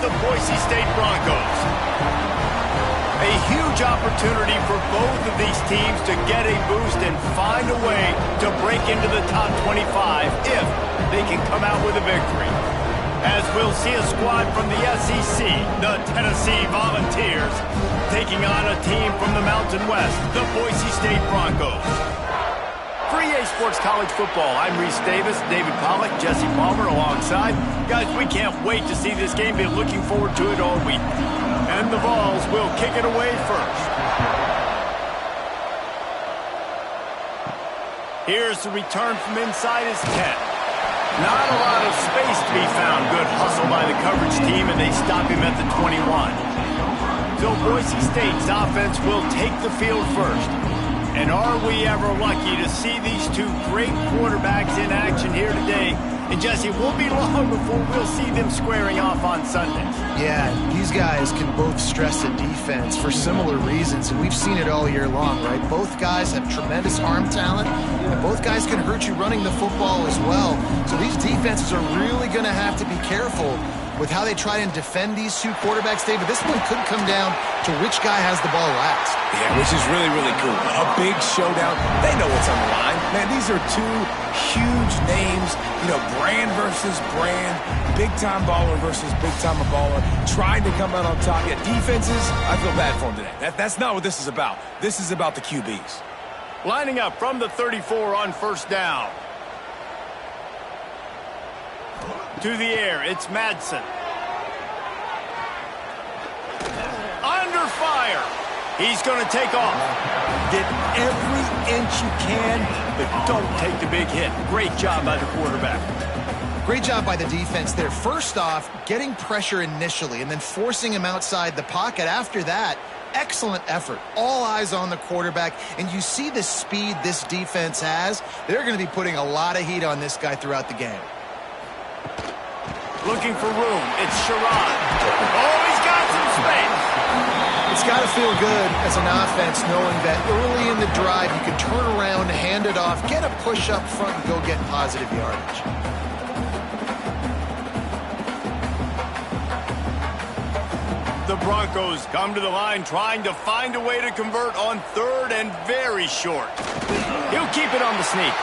the Boise State Broncos. A huge opportunity for both of these teams to get a boost and find a way to break into the top 25 if they can come out with a victory. As we'll see a squad from the SEC, the Tennessee Volunteers, taking on a team from the Mountain West, the Boise State Broncos. For EA Sports College Football, I'm Reese Davis, David Pollack, Jesse Palmer alongside. Guys, we can't wait to see this game. Been looking forward to it all week. And the Vols will kick it away first. Here's the return from inside his 10. Not a lot of space to be found. Good hustle by the coverage team, and they stop him at the 21. So Boise State's offense will take the field first. And are we ever lucky to see these two great quarterbacks in action here today? And Jesse, it won't be long before we'll see them squaring off on Sunday. Yeah, these guys can both stress the defense for similar reasons, and we've seen it all year long, right? Both guys have tremendous arm talent, and both guys can hurt you running the football as well. So these defenses are really going to have to be careful with how they try and defend these two quarterbacks, David. This one could come down to which guy has the ball last. Yeah, which is really, really cool. A big showdown. They know what's on the line. Man, these are two huge names. You know, brand versus brand. Big-time baller versus big-time baller. Trying to come out on top. Yeah, defenses, I feel bad for them today. That's not what this is about. This is about the QBs. Lining up from the 34 on first down. To the air, it's Madsen. Under fire. He's going to take off. Get every inch you can, but don't take the big hit. Great job by the quarterback. Great job by the defense there. First off, getting pressure initially and then forcing him outside the pocket. After that, excellent effort. All eyes on the quarterback, and you see the speed this defense has. They're going to be putting a lot of heat on this guy throughout the game. Looking for room. It's Sherrod. Oh, he's got some space. It's got to feel good as an offense knowing that early in the drive you can turn around, hand it off, get a push up front, and go get positive yardage. The Broncos come to the line trying to find a way to convert on third and very short. He'll keep it on the sneak.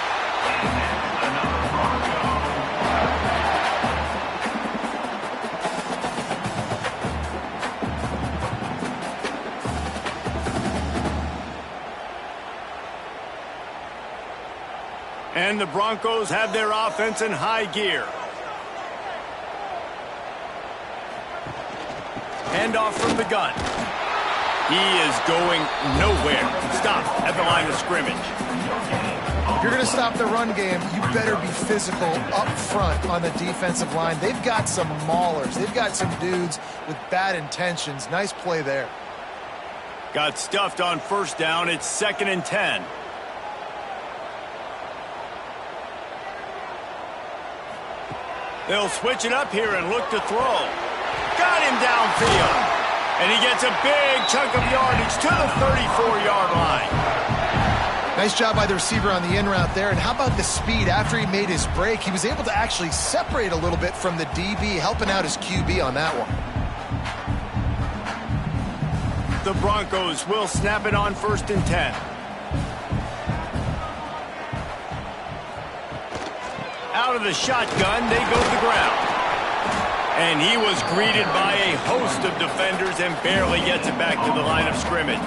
And the Broncos have their offense in high gear. Handoff from the gun. He is going nowhere. Stop at the line of scrimmage. If you're going to stop the run game, you better be physical up front on the defensive line. They've got some maulers. They've got some dudes with bad intentions. Nice play there. Got stuffed on first down. It's 2nd and 10. They'll switch it up here and look to throw. Got him downfield. And he gets a big chunk of yardage to the 34-yard line. Nice job by the receiver on the in route there. And how about the speed? After he made his break, he was able to actually separate a little bit from the DB, helping out his QB on that one. The Broncos will snap it on 1st and 10. Out of the shotgun, they go to the ground. And he was greeted by a host of defenders and barely gets it back to the line of scrimmage.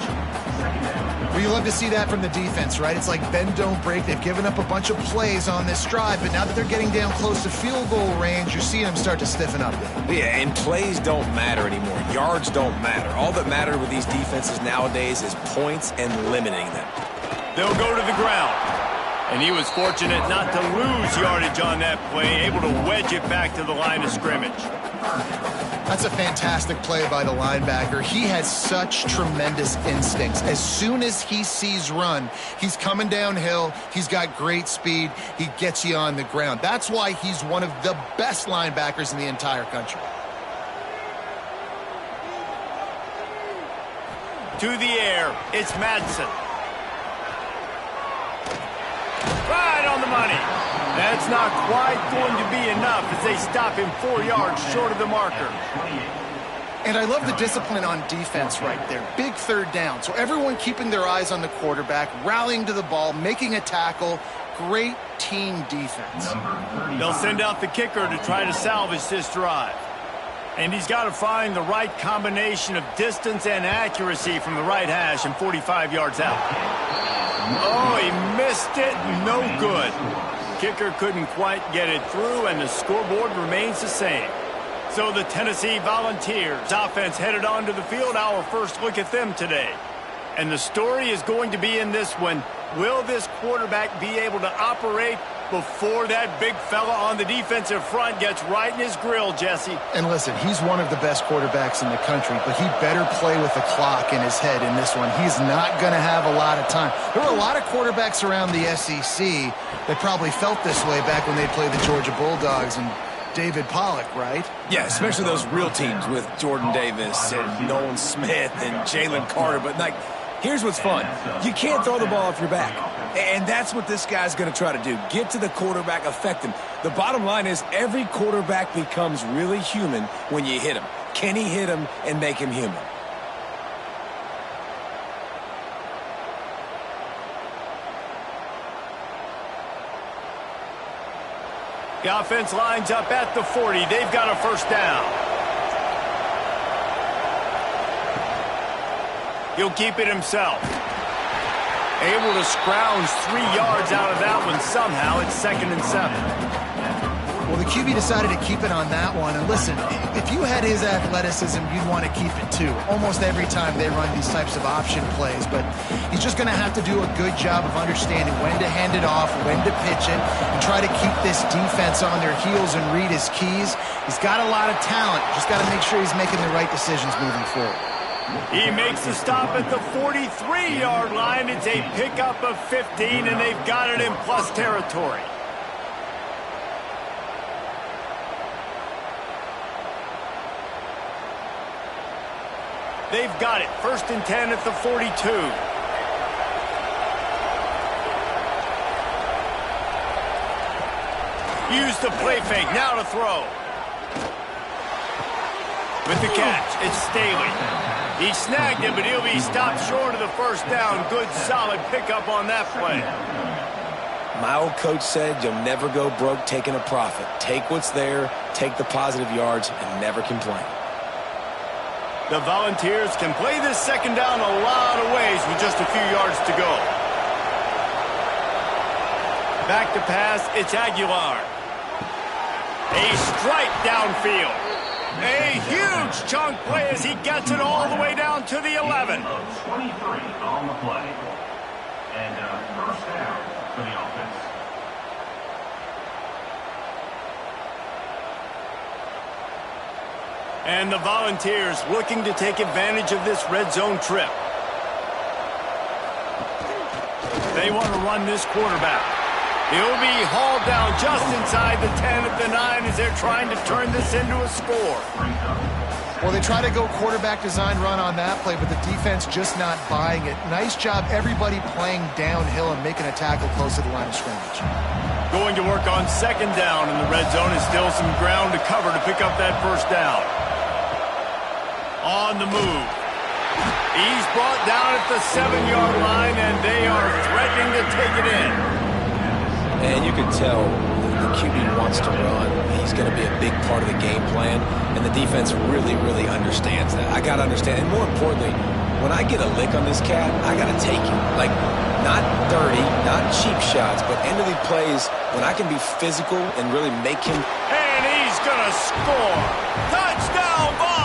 Well, you love to see that from the defense, right? It's like bend, don't break. They've given up a bunch of plays on this drive, but now that they're getting down close to field goal range, you're seeing them start to stiffen up there. Yeah, and plays don't matter anymore. Yards don't matter. All that matters with these defenses nowadays is points and limiting them. They'll go to the ground. And he was fortunate not to lose yardage on that play, able to wedge it back to the line of scrimmage. That's a fantastic play by the linebacker. He has such tremendous instincts. As soon as he sees run, he's coming downhill. He's got great speed. He gets you on the ground. That's why he's one of the best linebackers in the entire country. To the air, it's Madsen. Right right on the money. That's not quite going to be enough as they stop him 4 yards short of the marker. And I love the discipline on defense right there. Big third down. So everyone keeping their eyes on the quarterback, rallying to the ball, making a tackle. Great team defense. They'll send out the kicker to try to salvage this drive. And he's got to find the right combination of distance and accuracy from the right hash and 45 yards out. Oh, he missed it. No good. Kicker couldn't quite get it through, and the scoreboard remains the same. So the Tennessee Volunteers offense headed onto the field. Our first look at them today. And the story is going to be in this one. Will this quarterback be able to operate before that big fella on the defensive front gets right in his grill, Jesse? And listen, he's one of the best quarterbacks in the country, but he better play with the clock in his head in this one. He's not going to have a lot of time. There were a lot of quarterbacks around the SEC that probably felt this way back when they played the Georgia Bulldogs and David Pollock, right? Yeah, especially those real teams with Jordan Davis and Nolan Smith and Jalen Carter. But, like, here's what's fun. You can't throw the ball off your back. And that's what this guy's going to try to do. Get to the quarterback, affect him. The bottom line is every quarterback becomes really human when you hit him. Can he hit him and make him human? The offense lines up at the 40. They've got a first down. He'll keep it himself. Able to scrounge 3 yards out of that one somehow. It's 2nd and 7. Well, the QB decided to keep it on that one. And listen, if you had his athleticism, you'd want to keep it too. Almost every time they run these types of option plays. But he's just going to have to do a good job of understanding when to hand it off, when to pitch it, and try to keep this defense on their heels and read his keys. He's got a lot of talent. Just got to make sure he's making the right decisions moving forward. He makes the stop at the 43-yard line. It's a pickup of 15, and they've got it in plus territory. They've got it. 1st and 10 at the 42. Use the play fake. Now to throw. With the catch, it's Staley. He snagged it, but he'll be stopped short of the first down. Good, solid pickup on that play. My old coach said you'll never go broke taking a profit. Take what's there, take the positive yards, and never complain. The Volunteers can play this second down a lot of ways with just a few yards to go. Back to pass, it's Aguilar. A strike downfield. A huge chunk play as he gets it all the way down to the 11. 23 on the play. And first down for the offense. And the Volunteers looking to take advantage of this red zone trip. They want to run this quarterback. He'll be hauled down just inside the 10 at the 9 as they're trying to turn this into a score. Well, they try to go quarterback design run on that play, but the defense just not buying it. Nice job, everybody playing downhill and making a tackle close to the line of scrimmage. Going to work on second down in the red zone is still some ground to cover to pick up that first down. On the move. He's brought down at the 7-yard line, and they are threatening to take it in. And you can tell the QB wants to run. He's going to be a big part of the game plan, and the defense really, really understands that. I got to understand, and more importantly, when I get a lick on this cat, I got to take it. Like, not dirty, not cheap shots, but end of the plays when I can be physical and really make him. And he's going to score. Touchdown, Vols!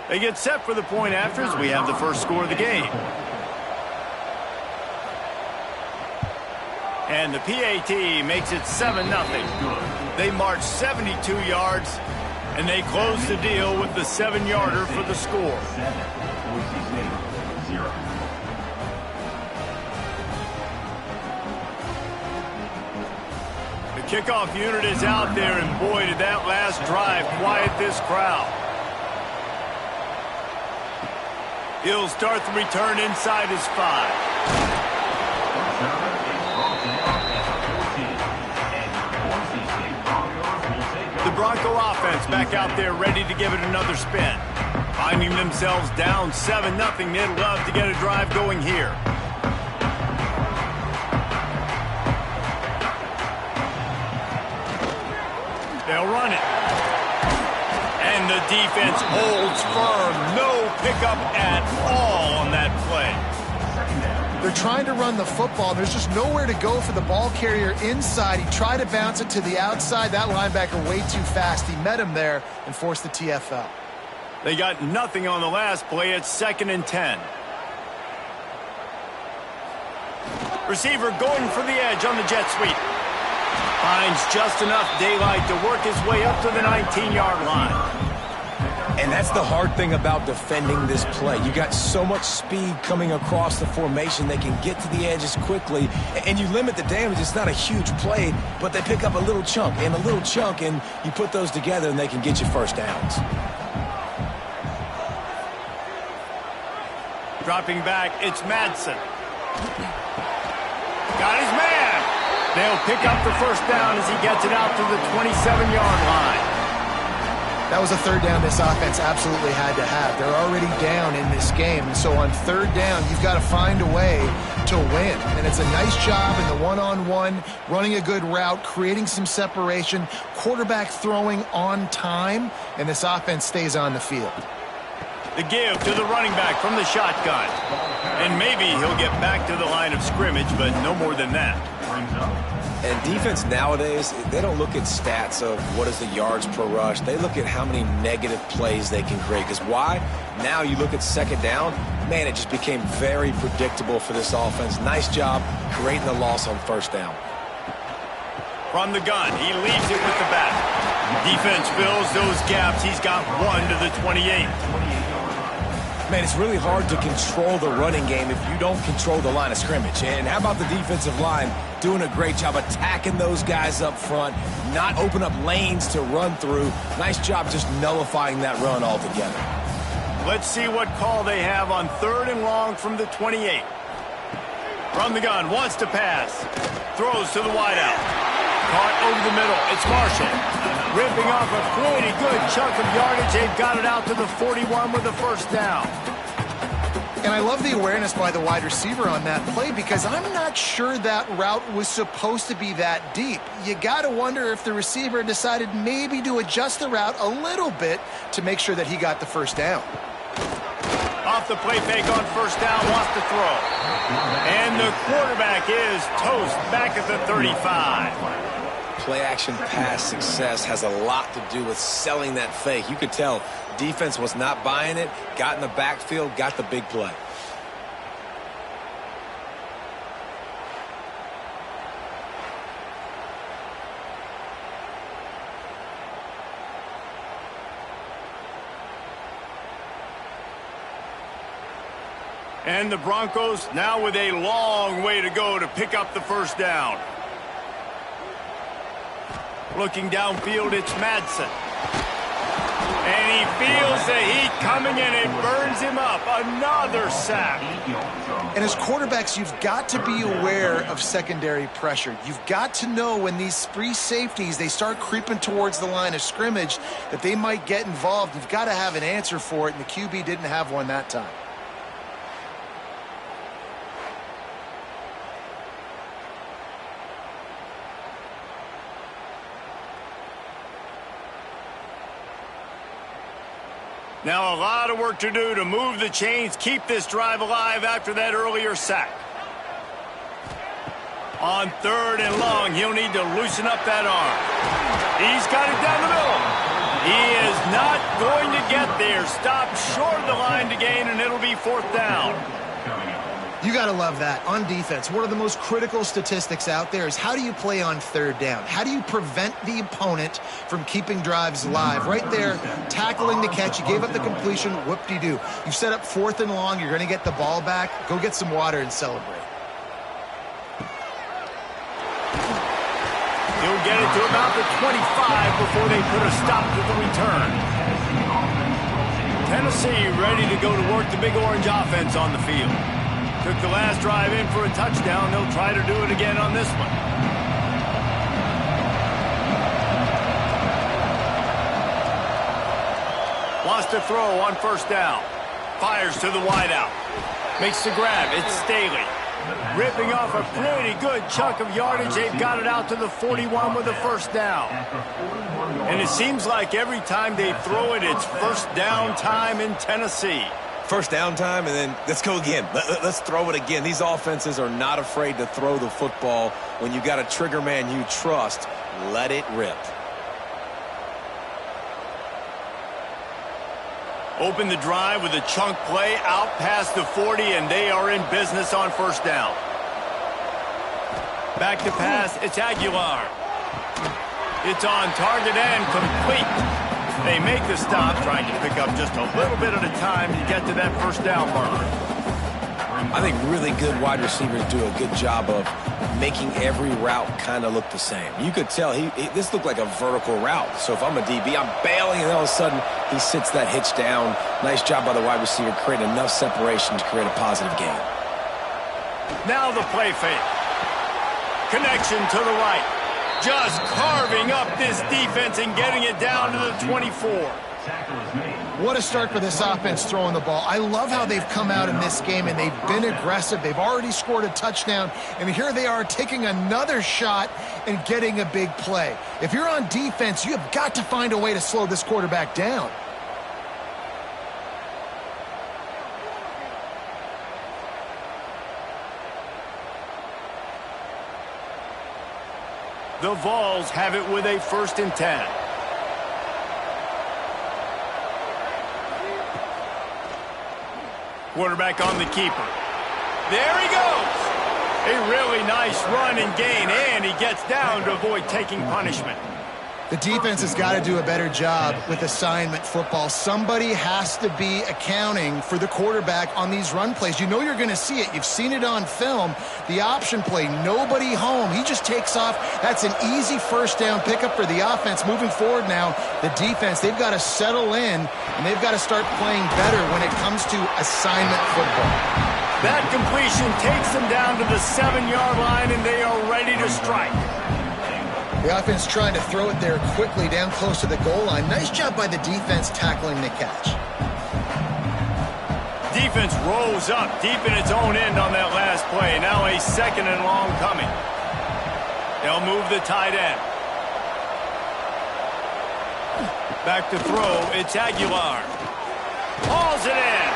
They get set for the point after as we have the first score of the game. And the PAT makes it 7-0. They march 72 yards, and they close the deal with the 7-yarder for the score. The kickoff unit is out there, and boy, did that last drive quiet this crowd. He'll start the return inside his 5. The Bronco offense back out there ready to give it another spin. Finding themselves down 7-0, they'd love to get a drive going here. They'll run it. And the defense holds firm. No pickup at all on that play. They're trying to run the football. There's just nowhere to go for the ball carrier inside. He tried to bounce it to the outside. That linebacker way too fast. He met him there and forced the TFL. They got nothing on the last play. It's 2nd and 10. Receiver going for the edge on the jet sweep. Finds just enough daylight to work his way up to the 19-yard line. And that's the hard thing about defending this play. You got so much speed coming across the formation. They can get to the edges quickly, and you limit the damage. It's not a huge play, but they pick up a little chunk and a little chunk, and you put those together, and they can get you first downs. Dropping back, it's Madsen. Got his man. They'll pick up the first down as he gets it out to the 27-yard line. That was a 3rd down this offense absolutely had to have. They're already down in this game, and so on 3rd down, you've got to find a way to win. And it's a nice job in the one-on-one, running a good route, creating some separation, quarterback throwing on time, and this offense stays on the field. The give to the running back from the shotgun. And maybe he'll get back to the line of scrimmage, but no more than that. And defense nowadays, they don't look at stats of what is the yards per rush. They look at how many negative plays they can create. Because why? Now you look at 2nd down, man, it just became very predictable for this offense. Nice job creating the loss on 1st down. From the gun, he leaves it with the back. Defense fills those gaps. He's got 1 to the 28. Man, it's really hard to control the running game if you don't control the line of scrimmage. And how about the defensive line doing a great job attacking those guys up front, not open up lanes to run through. Nice job just nullifying that run altogether. Let's see what call they have on 3rd and long from the 28. From the gun, wants to pass. Throws to the wideout. Caught over the middle. It's Marshall. Ripping off a pretty good chunk of yardage. They've got it out to the 41 with the first down. And I love the awareness by the wide receiver on that play because I'm not sure that route was supposed to be that deep. You got to wonder if the receiver decided maybe to adjust the route a little bit to make sure that he got the first down. Off the play fake on first down, wants to throw. And the quarterback is toast back at the 35. Play-action pass success has a lot to do with selling that fake. You could tell defense was not buying it, got in the backfield, got the big play. And the Broncos now with a long way to go to pick up the first down. Looking downfield, it's Madsen. And he feels the heat coming in. It burns him up. Another sack. And as quarterbacks, you've got to be aware of secondary pressure. You've got to know when these free safeties, they start creeping towards the line of scrimmage, that they might get involved. You've got to have an answer for it, and the QB didn't have one that time. Now a lot of work to do to move the chains, keep this drive alive after that earlier sack. On 3rd and long, he'll need to loosen up that arm. He's got it down the middle. He is not going to get there. Stopped short of the line to gain, and it'll be 4th down. You got to love that. On defense, one of the most critical statistics out there is how do you play on third down? How do you prevent the opponent from keeping drives alive? Right there, tackling the catch. You gave up the completion. Whoop-de-doo. You set up 4th and long. You're going to get the ball back. Go get some water and celebrate. He'll get it to about the 25 before they put a stop to the return. Tennessee ready to go to work the Big Orange offense on the field. Took the last drive in for a touchdown. They'll try to do it again on this one. Wants to throw on 1st down. Fires to the wideout. Makes the grab. It's Staley. Ripping off a pretty good chunk of yardage. They've got it out to the 41 with a 1st down. And it seems like every time they throw it, it's 1st down time in Tennessee. 1st down time, and then let's go again. Let's throw it again. These offenses are not afraid to throw the football. When you got a trigger man you trust, let it rip. Open the drive with a chunk play out past the 40, and they are in business on 1st down. Back to pass, it's Aguilar. It's on target and complete. They make the stop, trying to pick up just a little bit at a time to get to that 1st down marker. I think really good wide receivers do a good job of making every route kind of look the same. You could tell this looked like a vertical route. So if I'm a DB, I'm bailing, and all of a sudden he sits that hitch down. Nice job by the wide receiver, creating enough separation to create a positive gain. Now the play fake. Connection to the right. Just carving up this defense and getting it down to the 24. What a start for this offense throwing the ball. I love how they've come out in this game, and they've been aggressive. They've already scored a touchdown, and here they are taking another shot and getting a big play. If you're on defense, you have got to find a way to slow this quarterback down. The Vols have it with a 1st and 10. Quarterback on the keeper. There he goes. A really nice run and gain, and he gets down to avoid taking punishment. The defense has got to do a better job with assignment football. Somebody has to be accounting for the quarterback on these run plays. You know you're going to see it. You've seen it on film. The option play, nobody home. He just takes off. That's an easy 1st down pickup for the offense. Moving forward now, the defense, they've got to settle in, and they've got to start playing better when it comes to assignment football. That completion takes them down to the 7-yard line, and they are ready to strike. The offense trying to throw it there quickly down close to the goal line. Nice job by the defense tackling the catch. Defense rolls up deep in its own end on that last play. Now a 2nd and long coming. They'll move the tight end. Back to throw. It's Aguilar. Hauls it in.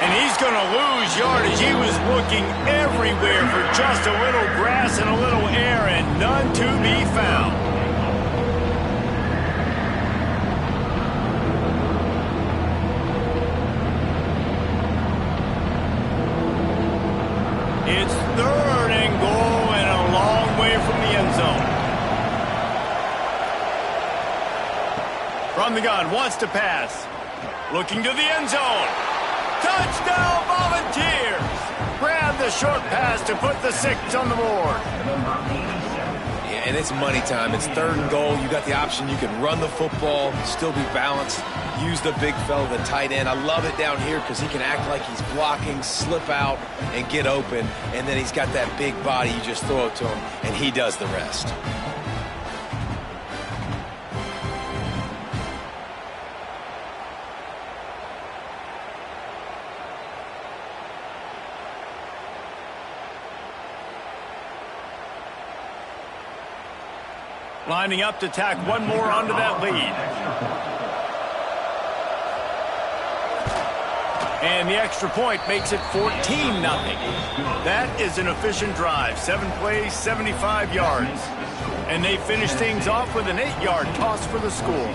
And he's going to lose yardage. He was looking everywhere for just a little grass and a little air, and none to be found. It's 3rd and goal and a long way from the end zone. From the gun, wants to pass. Looking to the end zone. Touchdown, Volunteers! Grab the short pass to put the 6 on the board. Yeah, and it's money time. It's 3rd and goal. You got the option. You can run the football, still be balanced, use the big fella, the tight end. I love it down here because he can act like he's blocking, slip out, and get open. And then he's got that big body. You just throw it to him, and he does the rest. Lining up to tack one more onto that lead. And the extra point makes it 14-0. That is an efficient drive. 7 plays, 75 yards. And they finish things off with an 8-yard toss for the score.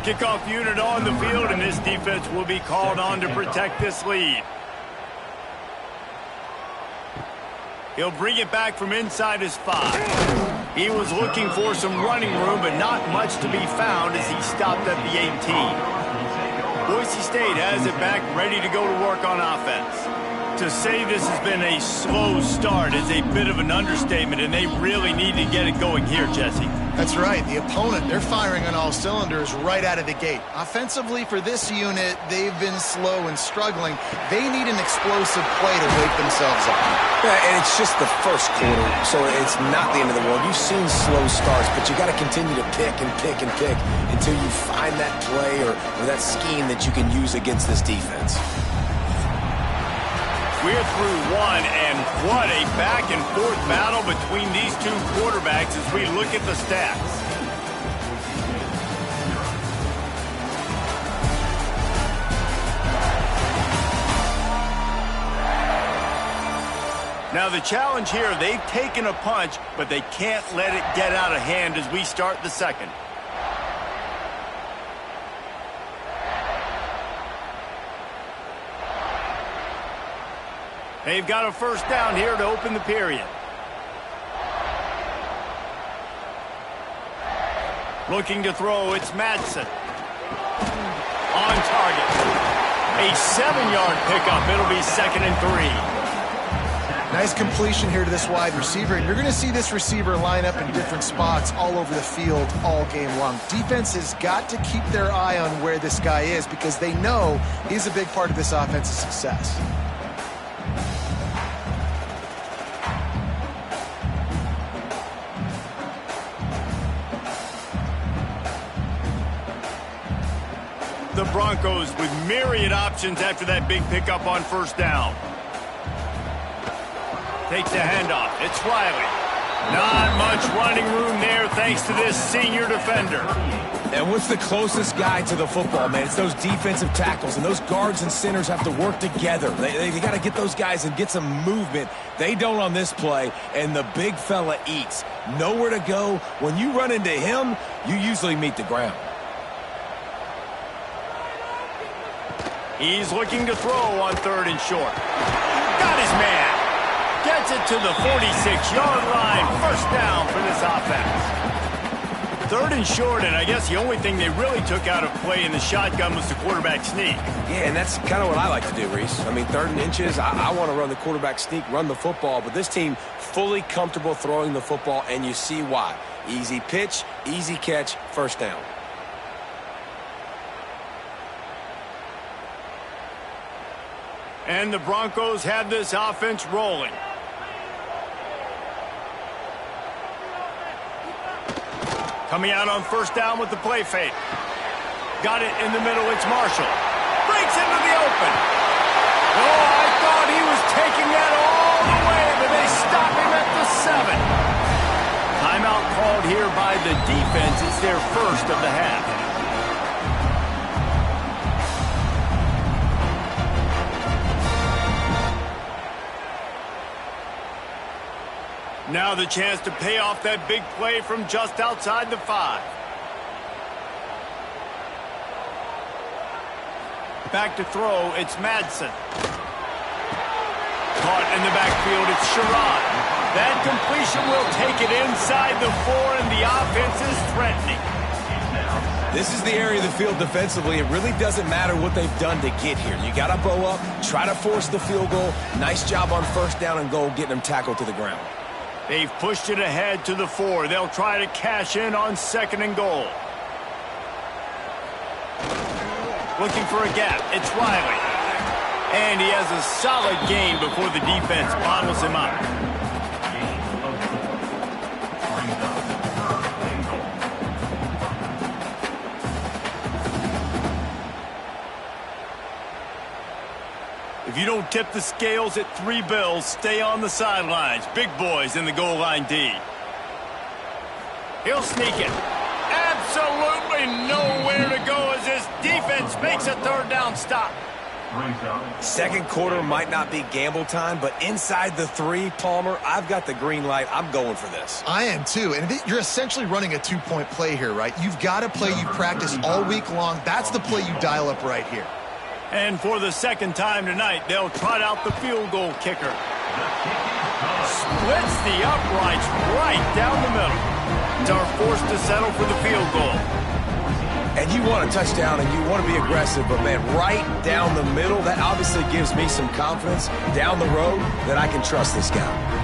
Kickoff unit on the field, and this defense will be called on to protect this lead. He'll bring it back from inside his 5. He was looking for some running room, but not much to be found as he stopped at the 18. Boise State has it back, ready to go to work on offense. To say this has been a slow start is a bit of an understatement, and they really need to get it going here, Jesse. That's right. The opponent, they're firing on all cylinders right out of the gate. Offensively, for this unit, they've been slow and struggling. They need an explosive play to wake themselves up. Yeah, and it's just the first quarter, so it's not the end of the world. You've seen slow starts, but you got to continue to pick and pick and pick until you find that play or that scheme that you can use against this defense. We're through one, and what a back-and-forth battle between these two quarterbacks as we look at the stats. Now the challenge here, they've taken a punch, but they can't let it get out of hand as we start the second. They've got a first down here to open the period. Looking to throw, it's Madsen. On target. A 7-yard pickup. It'll be 2nd and 3. Nice completion here to this wide receiver, and you're going to see this receiver line up in different spots all over the field all game long. Defense has got to keep their eye on where this guy is because they know he's a big part of this offense's success. The Broncos with myriad options after that big pickup on first down. Takes the handoff. It's Riley. Not much running room there thanks to this senior defender. And what's the closest guy to the football, man? It's those defensive tackles, and those guards and centers have to work together. They got to get those guys and get some movement. They don't on this play, and the big fella eats. Nowhere to go. When you run into him, you usually meet the ground. He's looking to throw on 3rd and short. Got his man. Gets it to the 46-yard line. First down for this offense. 3rd and short, and I guess the only thing they really took out of play in the shotgun was the quarterback sneak. Yeah, and that's kind of what I like to do, Reese. I mean, 3rd and inches, I want to run the quarterback sneak, run the football, but this team fully comfortable throwing the football, and you see why. Easy pitch, easy catch, first down. And the Broncos have this offense rolling. Coming out on first down with the play fake. Got it in the middle, it's Marshall. Breaks into the open. Oh, I thought he was taking that all the way, but they stop him at the 7. Timeout called here by the defense. It's their first of the half. Now the chance to pay off that big play from just outside the 5. Back to throw, it's Madsen. Caught in the backfield, it's Sherrod. That completion will take it inside the 4, and the offense is threatening. This is the area of the field defensively. It really doesn't matter what they've done to get here. You got to bow up, try to force the field goal. Nice job on first down and goal, getting them tackled to the ground. They've pushed it ahead to the 4. They'll try to cash in on 2nd and goal. Looking for a gap. It's Riley. And he has a solid gain before the defense bottles him up. If you don't tip the scales at 3 bills, stay on the sidelines. Big boys in the goal line D. He'll sneak it. Absolutely nowhere to go as this defense makes a 3rd down stop. Second quarter might not be gamble time, but inside the 3, Palmer, I've got the green light. I'm going for this. I am too, and you're essentially running a 2-point play here, right? You've got a play you practice all week long. That's the play you dial up right here. And for the second time tonight, they'll trot out the field goal kicker. Splits the uprights right down the middle. They're forced to settle for the field goal. And you want a touchdown and you want to be aggressive, but, man, right down the middle, that obviously gives me some confidence down the road that I can trust this guy.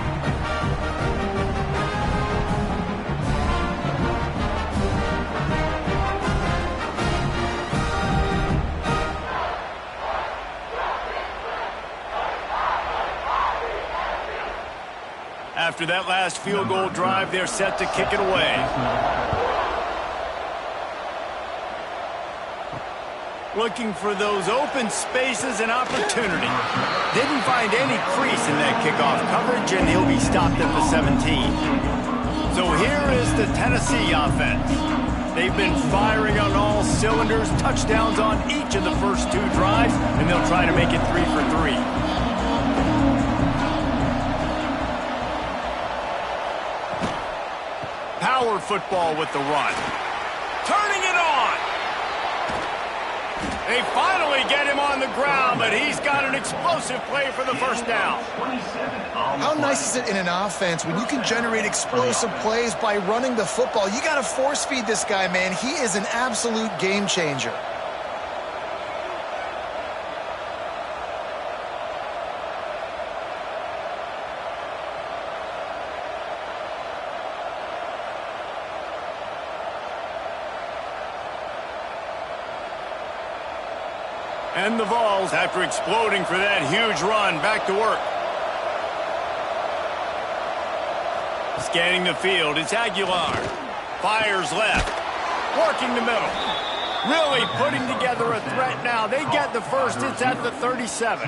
After that last field goal drive, they're set to kick it away. Looking for those open spaces and opportunity. Didn't find any crease in that kickoff coverage, and he'll be stopped at the 17. So here is the Tennessee offense. They've been firing on all cylinders, touchdowns on each of the first 2 drives, and they'll try to make it 3 for 3. Power football with the run. Turning it on. They finally get him on the ground, but he's got an explosive play for the first down. How nice is it in an offense when you can generate explosive plays by running the football? You got to force feed this guy, man. He is an absolute game changer. And the Vols, after exploding for that huge run, back to work. Scanning the field, it's Aguilar. Fires left. Working the middle. Really putting together a threat now. They get the first. It's at the 37.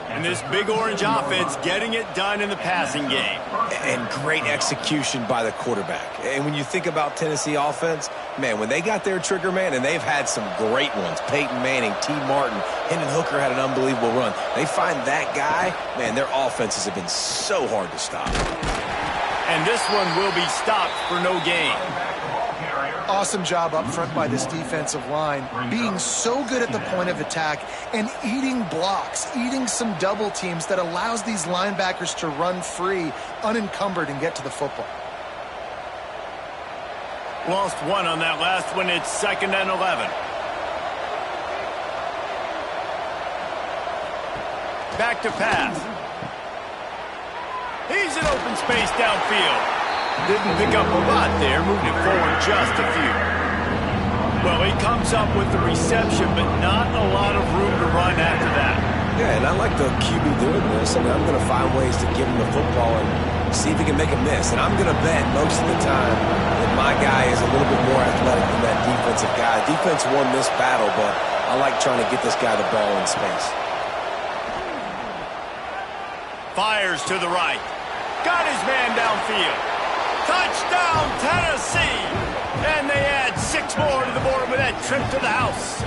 And this big orange offense getting it done in the passing game. And great execution by the quarterback. And when you think about Tennessee offense, man, when they got their trigger man, and they've had some great ones, Peyton Manning, T. Martin, Hendon Hooker had an unbelievable run. They find that guy, man, their offenses have been so hard to stop. And this one will be stopped for no gain. Awesome job up front by this defensive line, being so good at the point of attack and eating blocks, eating some double teams that allows these linebackers to run free, unencumbered, and get to the football. Lost one on that last one. It's 2nd and 11. Back to pass. He's in open space downfield. Didn't pick up a lot there, moved it forward just a few. Well, he comes up with the reception, but not a lot of room to run after that. Yeah, and I like the QB doing this. I mean, I'm going to find ways to give him the football and see if he can make a miss. And I'm going to bet most of the time that my guy is a little bit more athletic than that defensive guy. Defense won this battle, but I like trying to get this guy the ball in space. Fires to the right. Got his man downfield. Touchdown, Tennessee! And they add 6 more to the board with that trip to the house.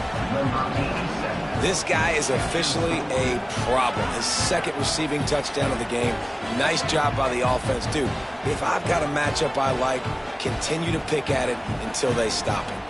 This guy is officially a problem. His 2nd receiving touchdown of the game. Nice job by the offense. Dude, if I've got a matchup I like, continue to pick at it until they stop him.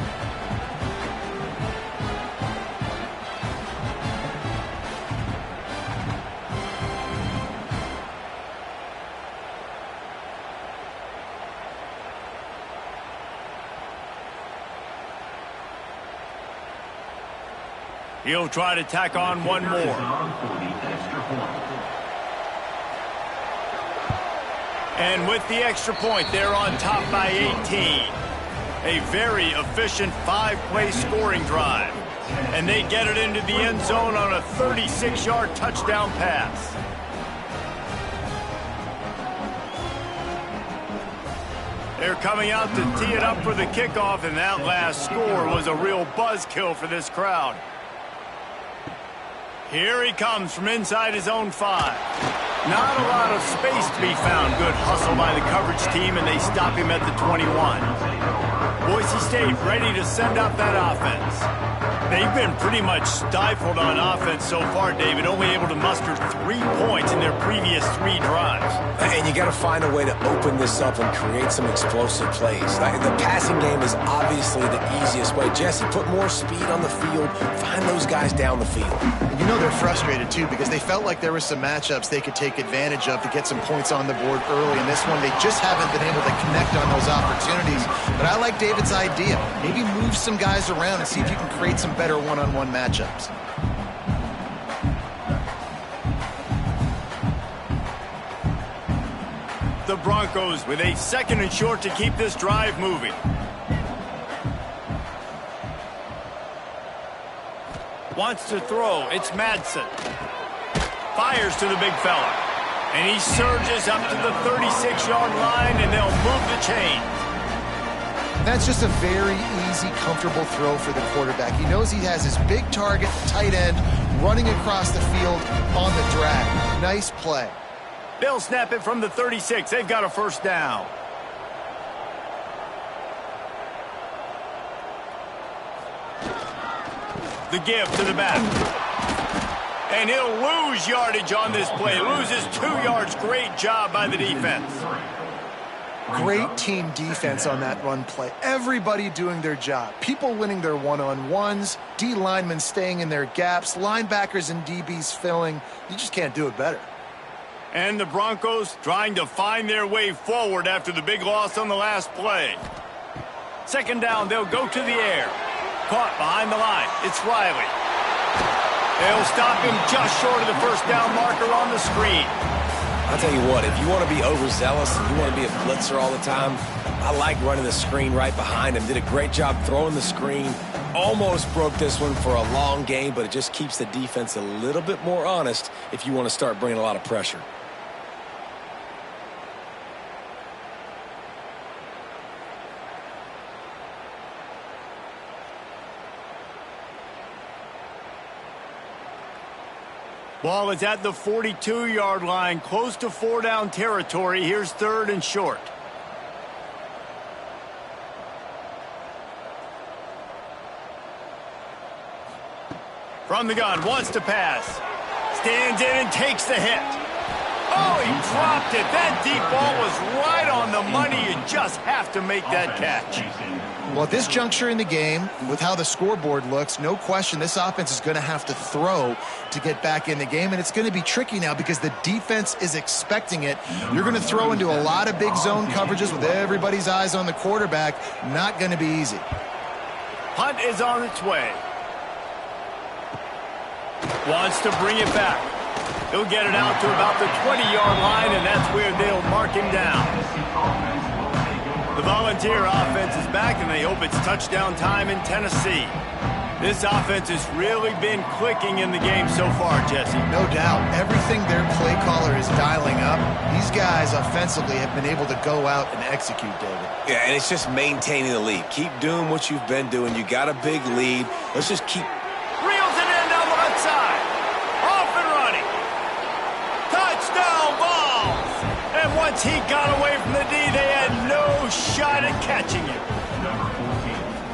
He'll try to tack on one more. And with the extra point, they're on top by 18. A very efficient 5-play scoring drive. And they get it into the end zone on a 36-yard touchdown pass. They're coming out to tee it up for the kickoff, and that last score was a real buzzkill for this crowd. Here he comes from inside his own 5. Not a lot of space to be found. Good hustle by the coverage team, and they stop him at the 21. Boise State ready to send up that offense. They've been pretty much stifled on offense so far, David, only able to muster 3 points in their previous 3 drives. And you got to find a way to open this up and create some explosive plays. The passing game is obviously the easiest way. Jesse, put more speed on the field. Find those guys down the field. You know they're frustrated, too, because they felt like there were some matchups they could take advantage of to get some points on the board early. In this one, they just haven't been able to connect on those opportunities. But I like David's idea. Maybe move some guys around and see if you can create some better one-on-one matchups. The Broncos with a 2nd and short to keep this drive moving. Wants to throw. It's Madsen. Fires to the big fella. And he surges up to the 36-yard line, and they'll move the chain. That's just a very easy, comfortable throw for the quarterback. He knows he has his big target, tight end, running across the field on the drag. Nice play. They'll snap it from the 36. They've got a 1st down. The give to the back. And he'll lose yardage on this play. Loses 2 yards. Great job by the defense. Great team defense on that run play. Everybody doing their job. People winning their one-on-ones, D linemen staying in their gaps, linebackers and DBs filling. You just can't do it better. And the Broncos trying to find their way forward after the big loss on the last play. 2nd down, they'll go to the air. Caught behind the line. It's Riley. They'll stop him just short of the 1st down marker on the screen. I'll tell you what, if you want to be overzealous and you want to be a blitzer all the time, I like running the screen right behind him. Did a great job throwing the screen. Almost broke this one for a long game, but it just keeps the defense a little bit more honest if you want to start bringing a lot of pressure. Ball is at the 42-yard line, close to 4-down territory. Here's 3rd and short. From the gun, wants to pass. Stands in and takes the hit. Oh, he dropped it. That deep ball was right on the money. You just have to make that catch. Well, at this juncture in the game, with how the scoreboard looks, no question this offense is going to have to throw to get back in the game, and it's going to be tricky now because the defense is expecting it. You're going to throw into a lot of big zone coverages with everybody's eyes on the quarterback. Not going to be easy. Punt is on its way. Wants to bring it back. He'll get it out to about the 20-yard line, and that's where they'll mark him down. The Volunteer offense is back, and they hope it's touchdown time in Tennessee. This offense has really been clicking in the game so far, Jesse. No doubt. Everything their play caller is dialing up, these guys offensively have been able to go out and execute, David. Yeah, and it's just maintaining the lead. Keep doing what you've been doing. You got a big lead. Let's just keep... Reels it in down the left side. Off and running. Touchdown balls. And once he got away from the D, they had no shot at catching him.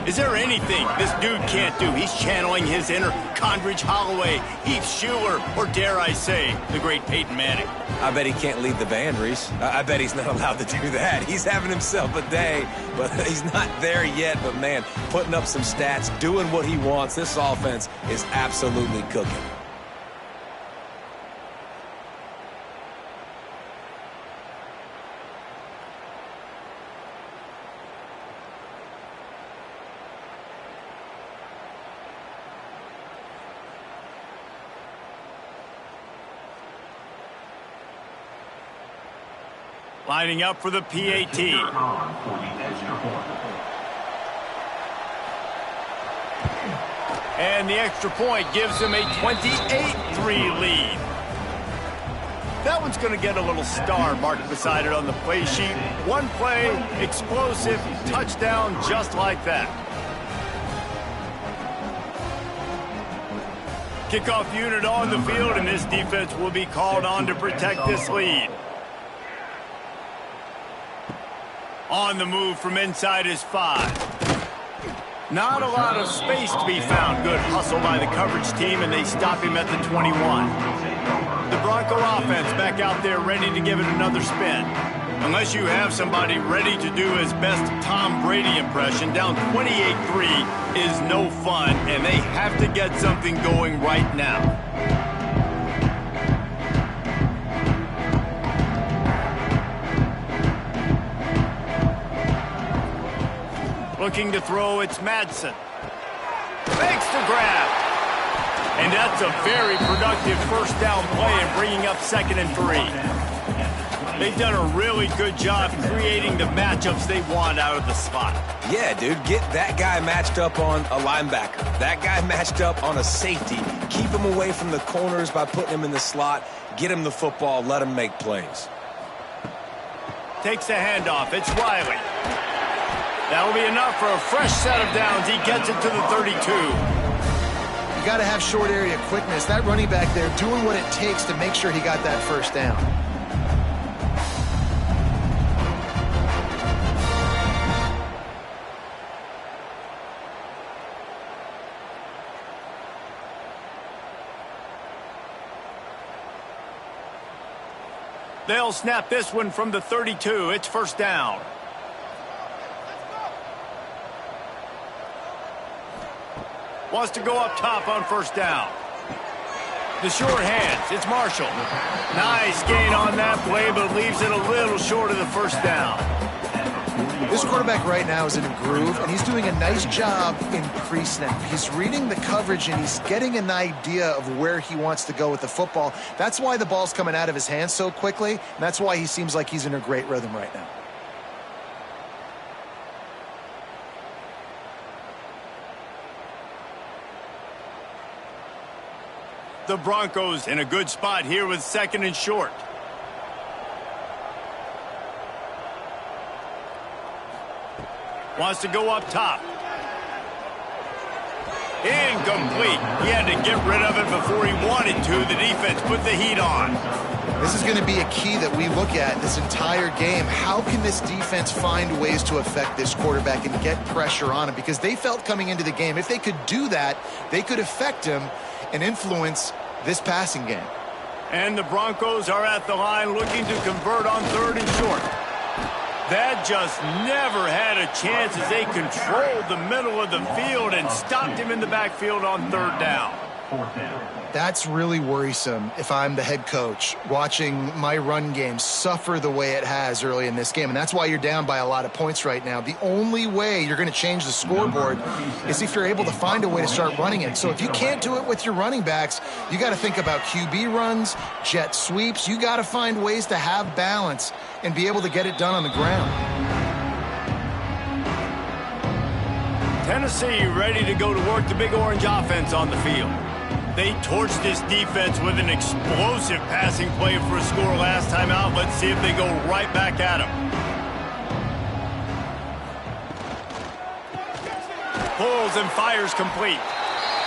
Is there anything this dude can't do? He's channeling his inner Condridge Holloway, Heath Schuler, or dare I say, the great Peyton Manning. I bet he can't lead the band, Reese. I bet he's not allowed to do that. He's having himself a day, but he's not there yet. But, man, putting up some stats, doing what he wants. This offense is absolutely cooking. Lining up for the PAT. And the extra point gives him a 28-3 lead. That one's going to get a little star marked beside it on the play sheet. One play, explosive, touchdown, just like that. Kickoff unit on the field, and this defense will be called on to protect this lead. On the move from inside his 5. Not a lot of space to be found. Good hustle by the coverage team, and they stop him at the 21. The Bronco offense back out there ready to give it another spin. Unless you have somebody ready to do his best Tom Brady impression, down 28-3 is no fun, and they have to get something going right now. Looking to throw, it's Madsen. Makes the grab. And that's a very productive first down play and bringing up 2nd and 3. They've done a really good job creating the matchups they want out of the spot. Yeah, dude, get that guy matched up on a linebacker. That guy matched up on a safety. Keep him away from the corners by putting him in the slot. Get him the football. Let him make plays. Takes the handoff. It's Riley. That'll be enough for a fresh set of downs. He gets it to the 32. You got to have short area quickness. That running back there doing what it takes to make sure he got that first down. They'll snap this one from the 32. It's first down. Wants to go up top on first down. The short hands. It's Marshall. Nice gain on that play, but leaves it a little short of the first down. This quarterback right now is in a groove, and he's doing a nice job in pre-snap. He's reading the coverage, and he's getting an idea of where he wants to go with the football. That's why the ball's coming out of his hands so quickly, and that's why he seems like he's in a great rhythm right now. The Broncos in a good spot here with 2nd and short. Wants to go up top. Incomplete. He had to get rid of it before he wanted to. The defense put the heat on. This is going to be a key that we look at this entire game. How can this defense find ways to affect this quarterback and get pressure on him? Because they felt coming into the game, if they could do that, they could affect him and influence this passing game. And the Broncos are at the line looking to convert on 3rd and short. That just never had a chance as they controlled the middle of the field and stopped him in the backfield on 3rd down. That's really worrisome if I'm the head coach watching my run game suffer the way it has early in this game. And that's why you're down by a lot of points right now. The only way you're going to change the scoreboard is if you're able to find a way to start running it. So if you can't do it with your running backs, you got to think about QB runs, jet sweeps. You got to find ways to have balance and be able to get it done on the ground. Tennessee ready to go to work the Big Orange offense on the field. They torched this defense with an explosive passing play for a score last time out. Let's see if they go right back at him. Pulls and fires complete.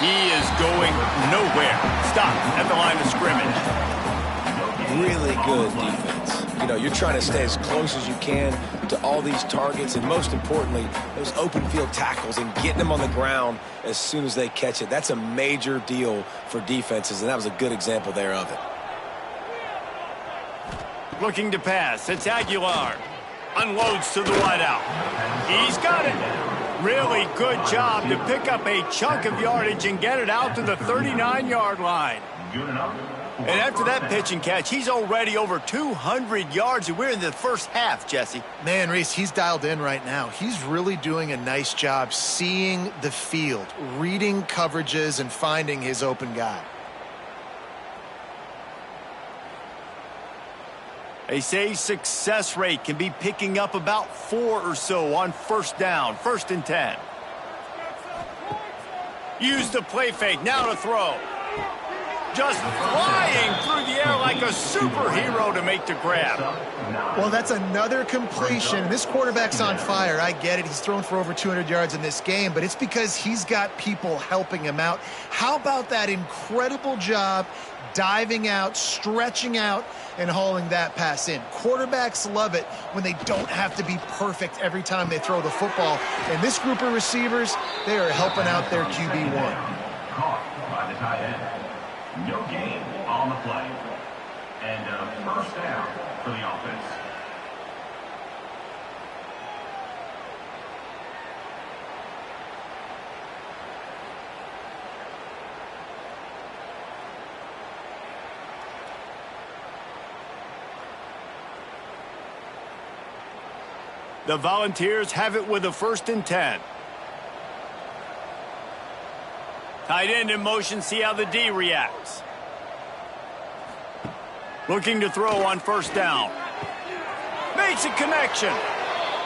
He is going nowhere. Stop at the line of scrimmage. Really good defense. You know, you're trying to stay as close as you can to all these targets, and most importantly, those open field tackles and getting them on the ground as soon as they catch it. That's a major deal for defenses, and that was a good example there of it. Looking to pass. It's Aguilar. Unloads to the wideout. He's got it. Really good job to pick up a chunk of yardage and get it out to the 39-yard line. And after that pitch and catch, he's already over 200 yards, and we're in the first half, Jesse. Man, Reese, he's dialed in right now. He's really doing a nice job seeing the field, reading coverages, and finding his open guy. They say success rate can be picking up about 4 or so on first down, 1st and 10. Use the play fake, now to throw. just flying through the air like a superhero to make the grab. Well, that's another completion. This quarterback's on fire. I get it. He's thrown for over 200 yards in this game, but it's because he's got people helping him out. How about that incredible job diving out, stretching out, and hauling that pass in? Quarterbacks love it when they don't have to be perfect every time they throw the football. And this group of receivers, they are helping out their QB1. Caught by the tight end. No gain on the play. And first down for the offense. The Volunteers have it with a 1st and 10. Tight end in motion, see how the D reacts. Looking to throw on 1st down. Makes a connection.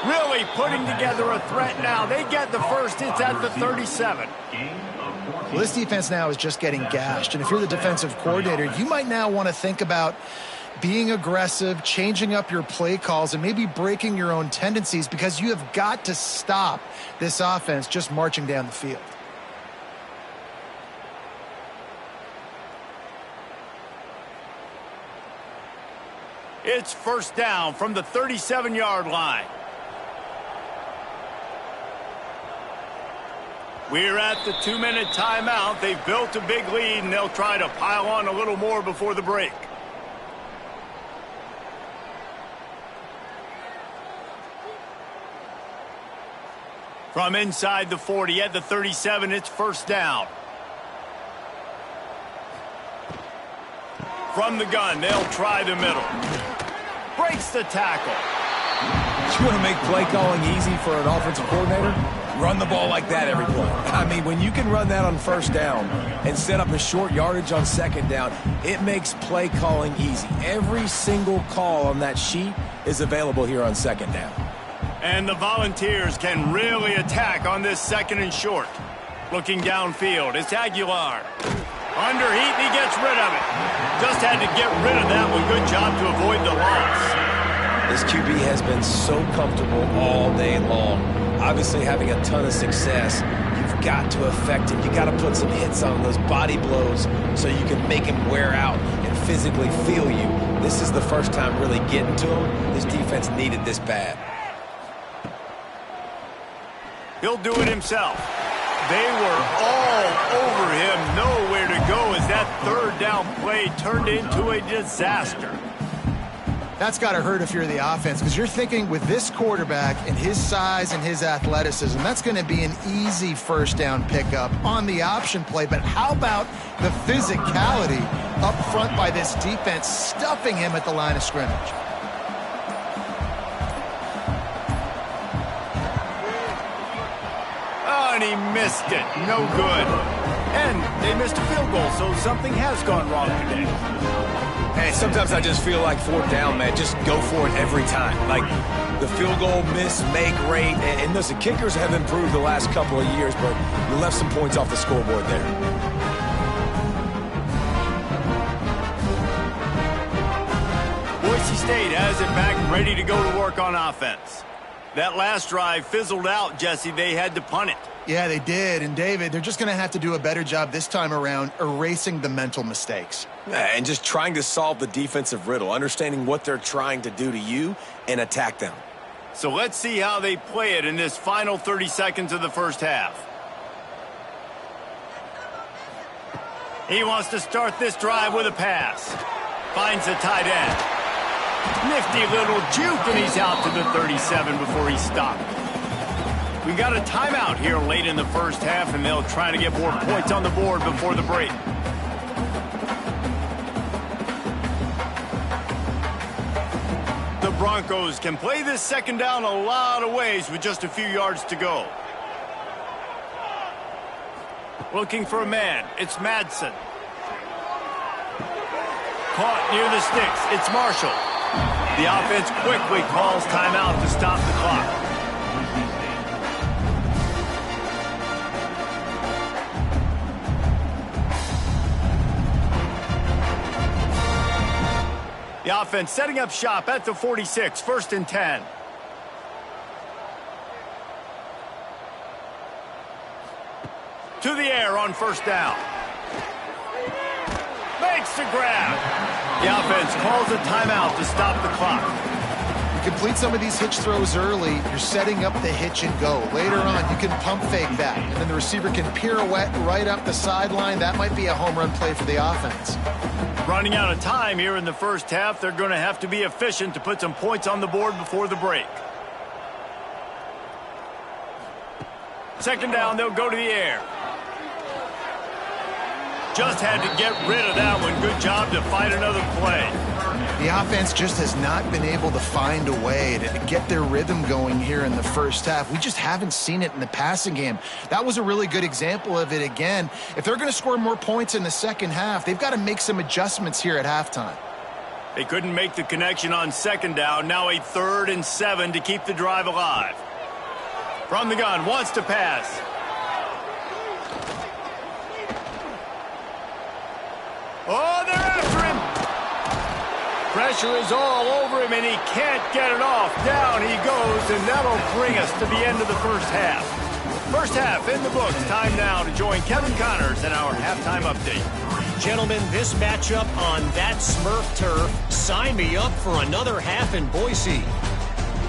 Really putting together a threat now. They get the first. It's at the 37. Well, this defense now is just getting gashed. And if you're the defensive coordinator, you might now want to think about being aggressive, changing up your play calls, and maybe breaking your own tendencies, because you have got to stop this offense just marching down the field. It's 1st down from the 37-yard line. We're at the 2-minute timeout. They've built a big lead, and they'll try to pile on a little more before the break. From inside the 40 at the 37, it's 1st down. From the gun, they'll try the middle. Breaks the tackle. You want to make play calling easy for an offensive coordinator? Run the ball like that every play. I mean, when you can run that on 1st down and set up a short yardage on 2nd down, it makes play calling easy. Every single call on that sheet is available here on 2nd down. And the Volunteers can really attack on this 2nd and short. Looking downfield, it's Aguilar. Under heat, and he gets rid of it. Just had to get rid of that one. Good job to avoid the loss. This QB has been so comfortable all day long. Obviously having a ton of success. You've got to affect him. You got to put some hits on those body blows so you can make him wear out and physically feel you. This is the first time really getting to him. This defense needed this bad. He'll do it himself. They were all over him, nowhere to go as that 3rd down play turned into a disaster. That's got to hurt if you're the offense, because you're thinking with this quarterback and his size and his athleticism, that's going to be an easy 1st down pickup on the option play. But how about the physicality up front by this defense, stuffing him at the line of scrimmage? And he missed it. No good. And they missed a field goal, so something has gone wrong today. Hey, sometimes I just feel like 4th down, man. Just go for it every time. Like the field goal miss, make rate. And listen, kickers have improved the last couple of years, but you left some points off the scoreboard there. Boise State has it back, ready to go to work on offense. That last drive fizzled out, Jesse. They had to punt it. Yeah, they did. And, David, they're just going to have to do a better job this time around erasing the mental mistakes. And just trying to solve the defensive riddle, understanding what they're trying to do to you and attack them. So let's see how they play it in this final 30 seconds of the 1st half. He wants to start this drive with a pass. Finds the tight end. Nifty little juke, and he's out to the 37 before he stopped. We got a timeout here late in the 1st half, and they'll try to get more points on the board before the break. The Broncos can play this 2nd down a lot of ways with just a few yards to go. Looking for a man. It's Madsen. Caught near the sticks. It's Marshall. The offense quickly calls timeout to stop the clock. offense setting up shop at the 46, 1st and 10. To the air on 1st down. Makes the grab. The offense calls a timeout to stop the clock. You complete some of these hitch throws early, you're setting up the hitch and go. Later on, you can pump fake that, and then the receiver can pirouette right up the sideline. That might be a home run play for the offense. Running out of time here in the first half, they're going to have to be efficient to put some points on the board before the break. 2nd down, they'll go to the air. Just had to get rid of that one. Good job to fight another play. The offense just has not been able to find a way to get their rhythm going here in the first half. We just haven't seen it in the passing game. That was a really good example of it again. If they're going to score more points in the second half, they've got to make some adjustments here at halftime. They couldn't make the connection on 2nd down. Now a 3rd and 7 to keep the drive alive. From the gun, wants to pass. Oh, they're after him. Pressure is all over him, and he can't get it off. Down he goes, and that'll bring us to the end of the first half. First half in the books. Time now to join Kevin Connors in our halftime update. Gentlemen, this matchup on that Smurf turf, sign me up for another half in Boise.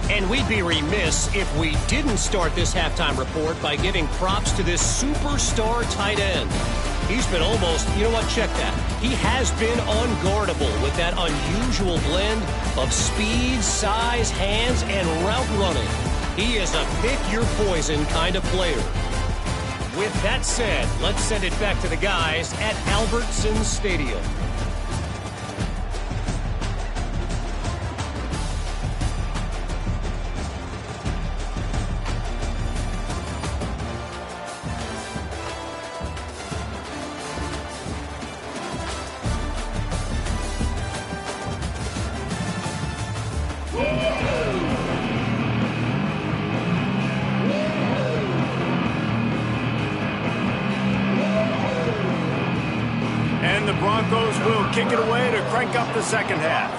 And we'd be remiss if we didn't start this halftime report by giving props to this superstar tight end. He's been almost, you know what, check that. He has been unguardable with that unusual blend of speed, size, hands, and route running. He is a pick-your-poison kind of player. With that said, let's send it back to the guys at Albertson Stadium. And the Broncos will kick it away to crank up the second half.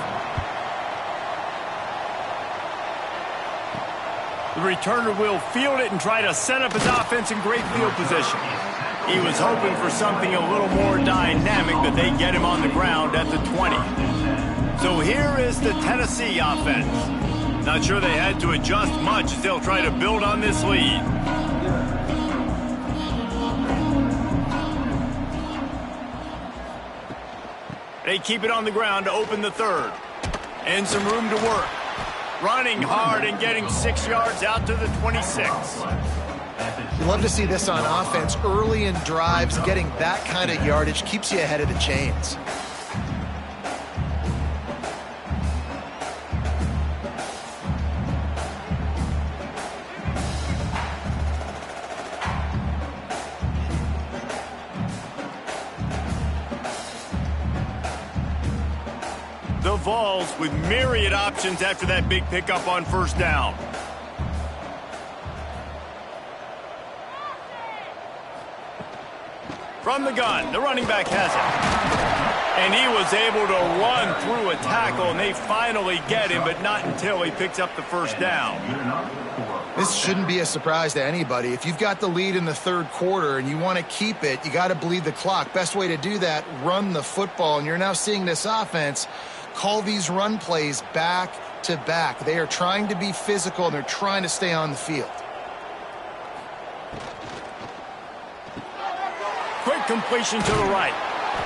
The returner will field it and try to set up his offense in great field position. He was hoping for something a little more dynamic, but they get him on the ground at the 20. So here is the Tennessee offense. Not sure they had to adjust much as they'll try to build on this lead. They keep it on the ground to open the 3rd. And some room to work. Running hard and getting 6 yards out to the 26. You love to see this on offense. Early in drives, getting that kind of yardage keeps you ahead of the chains. The Vols with myriad options after that big pickup on 1st down. From the gun, the running back has it. And he was able to run through a tackle, and they finally get him, but not until he picks up the 1st down. This shouldn't be a surprise to anybody. If you've got the lead in the 3rd quarter and you want to keep it, you got to bleed the clock. Best way to do that, run the football. And you're now seeing this offense call these run plays back to back. They are trying to be physical, and they're trying to stay on the field. Quick completion to the right.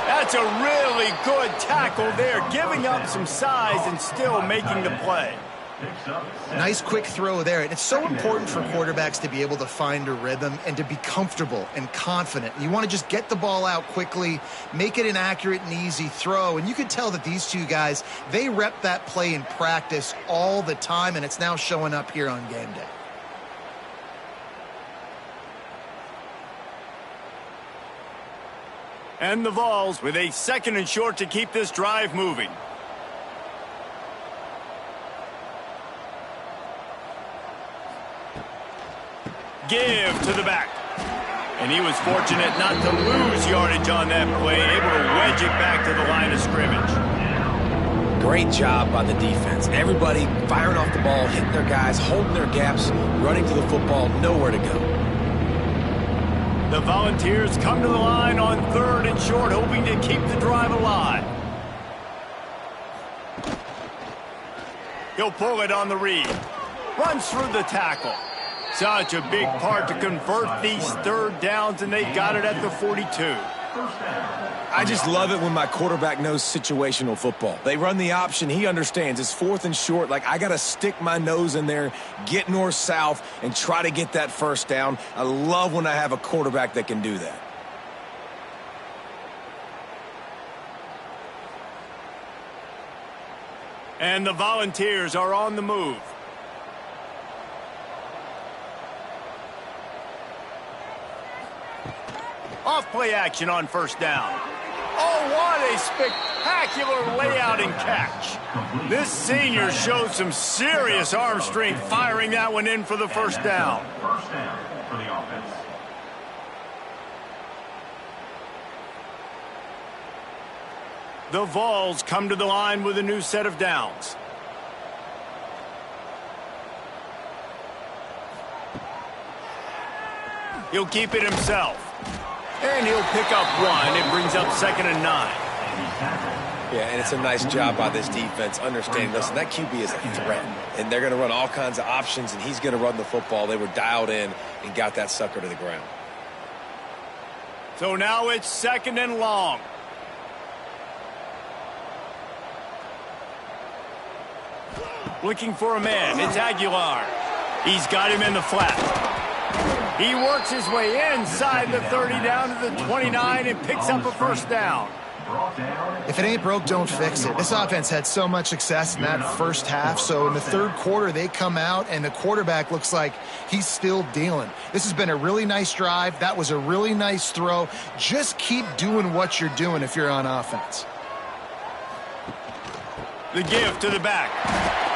That's a really good tackle there, giving up some size and still making the play. Nice quick throw there. And it's so important for quarterbacks to be able to find a rhythm and to be comfortable and confident. You want to just get the ball out quickly, make it an accurate and easy throw. And you can tell that these two guys, they rep that play in practice all the time, and it's now showing up here on game day. And the Vols with a 2nd and short to keep this drive moving. Give to the back. And he was fortunate not to lose yardage on that play, able to wedge it back to the line of scrimmage. Great job by the defense. Everybody firing off the ball, hitting their guys, holding their gaps, running to the football, nowhere to go. The Volunteers come to the line on 3rd and short, hoping to keep the drive alive. He'll pull it on the read. Runs through the tackle. Such a big part to convert these 3rd downs, and they got it at the 42. I just love it when my quarterback knows situational football. They run the option. He understands. It's 4th and short. Like, I got to stick my nose in there, get north-south, and try to get that 1st down. I love when I have a quarterback that can do that. And the Volunteers are on the move. Off play action on 1st down. Oh, what a spectacular layout and catch. This senior showed some serious arm strength firing that one in for the 1st down. 1st down for the offense. The Vols come to the line with a new set of downs. He'll keep it himself. And he'll pick up 1. It brings up 2nd and 9. Yeah, and it's a nice job by this defense understanding, listen, that QB is a threat. And they're going to run all kinds of options, and he's going to run the football. They were dialed in and got that sucker to the ground. So now it's 2nd and long. Looking for a man. It's Aguilar. He's got him in the flat. He works his way inside the 30 down to the 29 and picks up a 1st down. If it ain't broke, don't fix it. This offense had so much success in that 1st half, so in the 3rd quarter they come out and the quarterback looks like he's still dealing. This has been a really nice drive. That was a really nice throw. Just keep doing what you're doing if you're on offense. The give to the back.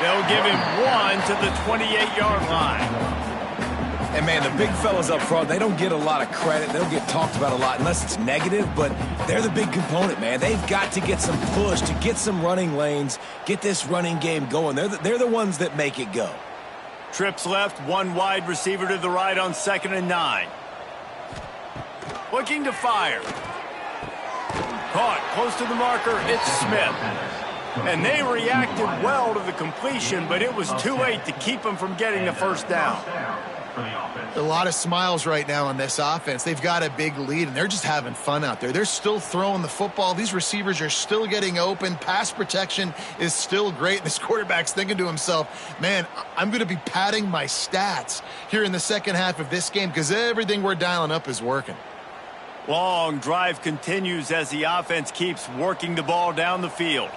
They'll give him 1 to the 28-yard line. And, man, the big fellas up front, they don't get a lot of credit. They don't get talked about a lot unless it's negative, but they're the big component, man. They've got to get some push, to get some running lanes, get this running game going. They're the ones that make it go. Trips left, 1 wide receiver to the right on 2nd and 9. Looking to fire. Caught close to the marker, it's Smith. And they reacted well to the completion, but it was too late to keep them from getting the 1st down. A lot of smiles right now on this offense. They've got a big lead, and they're just having fun out there. They're still throwing the football. These receivers are still getting open. Pass protection is still great. This quarterback's thinking to himself, man, I'm going to be padding my stats here in the 2nd half of this game because everything we're dialing up is working. Long drive continues as the offense keeps working the ball down the field.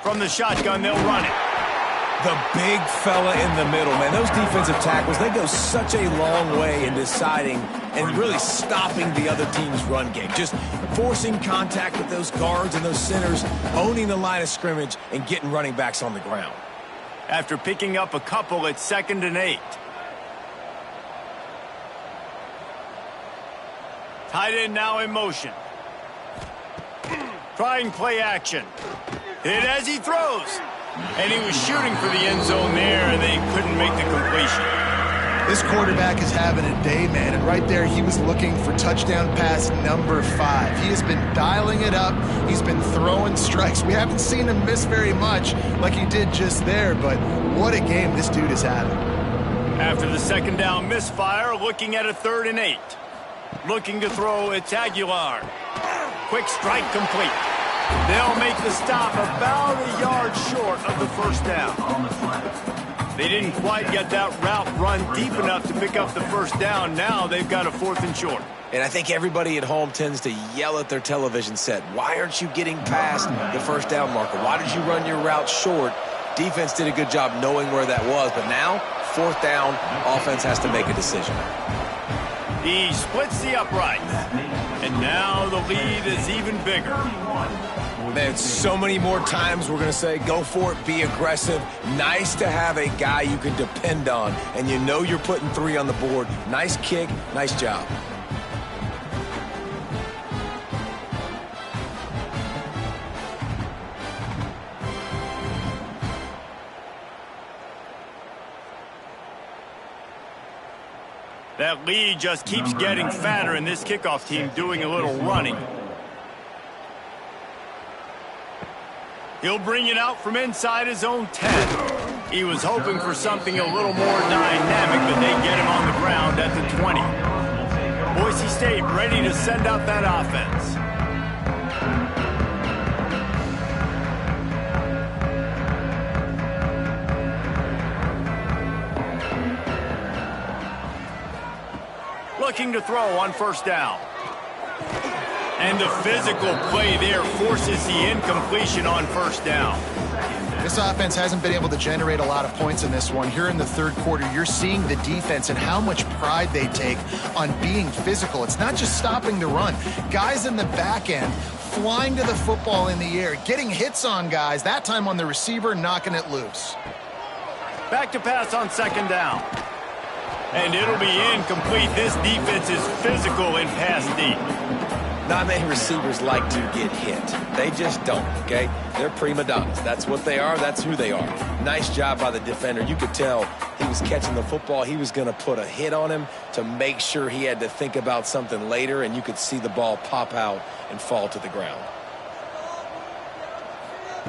From the shotgun, they'll run it. The big fella in the middle, man. Those defensive tackles, they go such a long way in deciding and really stopping the other team's run game. Just forcing contact with those guards and those centers, owning the line of scrimmage, and getting running backs on the ground. After picking up a couple, it's 2nd and 8. Tight end now in motion. Trying play action. Hit as he throws. And he was shooting for the end zone there, and they couldn't make the completion. This quarterback is having a day, man, and right there he was looking for touchdown pass number 5. He has been dialing it up. He's been throwing strikes. We haven't seen him miss very much like he did just there, but what a game this dude is having. After the 2nd down misfire, looking at a 3rd and 8. Looking to throw, it's Aguilar. Quick strike complete. They'll make the stop about a yard short of the 1st down. They didn't quite get that route run deep enough to pick up the 1st down. Now they've got a 4th and short. And I think everybody at home tends to yell at their television set. Why aren't you getting past the 1st down marker? Why did you run your route short? Defense did a good job knowing where that was. But now, 4th down, offense has to make a decision. He splits the upright. And now the lead is even bigger. Man, so many more times we're going to say, go for it, be aggressive. Nice to have a guy you can depend on, and you know you're putting 3 on the board. Nice kick, nice job. That lead just keeps getting fatter, and this kickoff team doing a little running. He'll bring it out from inside his own 10. He was hoping for something a little more dynamic, but they get him on the ground at the 20. Boise State ready to send out that offense. Looking to throw on first down. And the physical play there forces the incompletion on first down. This offense hasn't been able to generate a lot of points in this one. Here in the third quarter, you're seeing the defense and how much pride they take on being physical. It's not just stopping the run. Guys in the back end flying to the football in the air, getting hits on guys, that time on the receiver, knocking it loose. Back to pass on second down. And it'll be incomplete. This defense is physical in pass deep. Not many receivers like to get hit. They just don't, okay? They're prima donnas. That's what they are. That's who they are. Nice job by the defender. You could tell he was catching the football. He was going to put a hit on him to make sure he had to think about something later, and you could see the ball pop out and fall to the ground.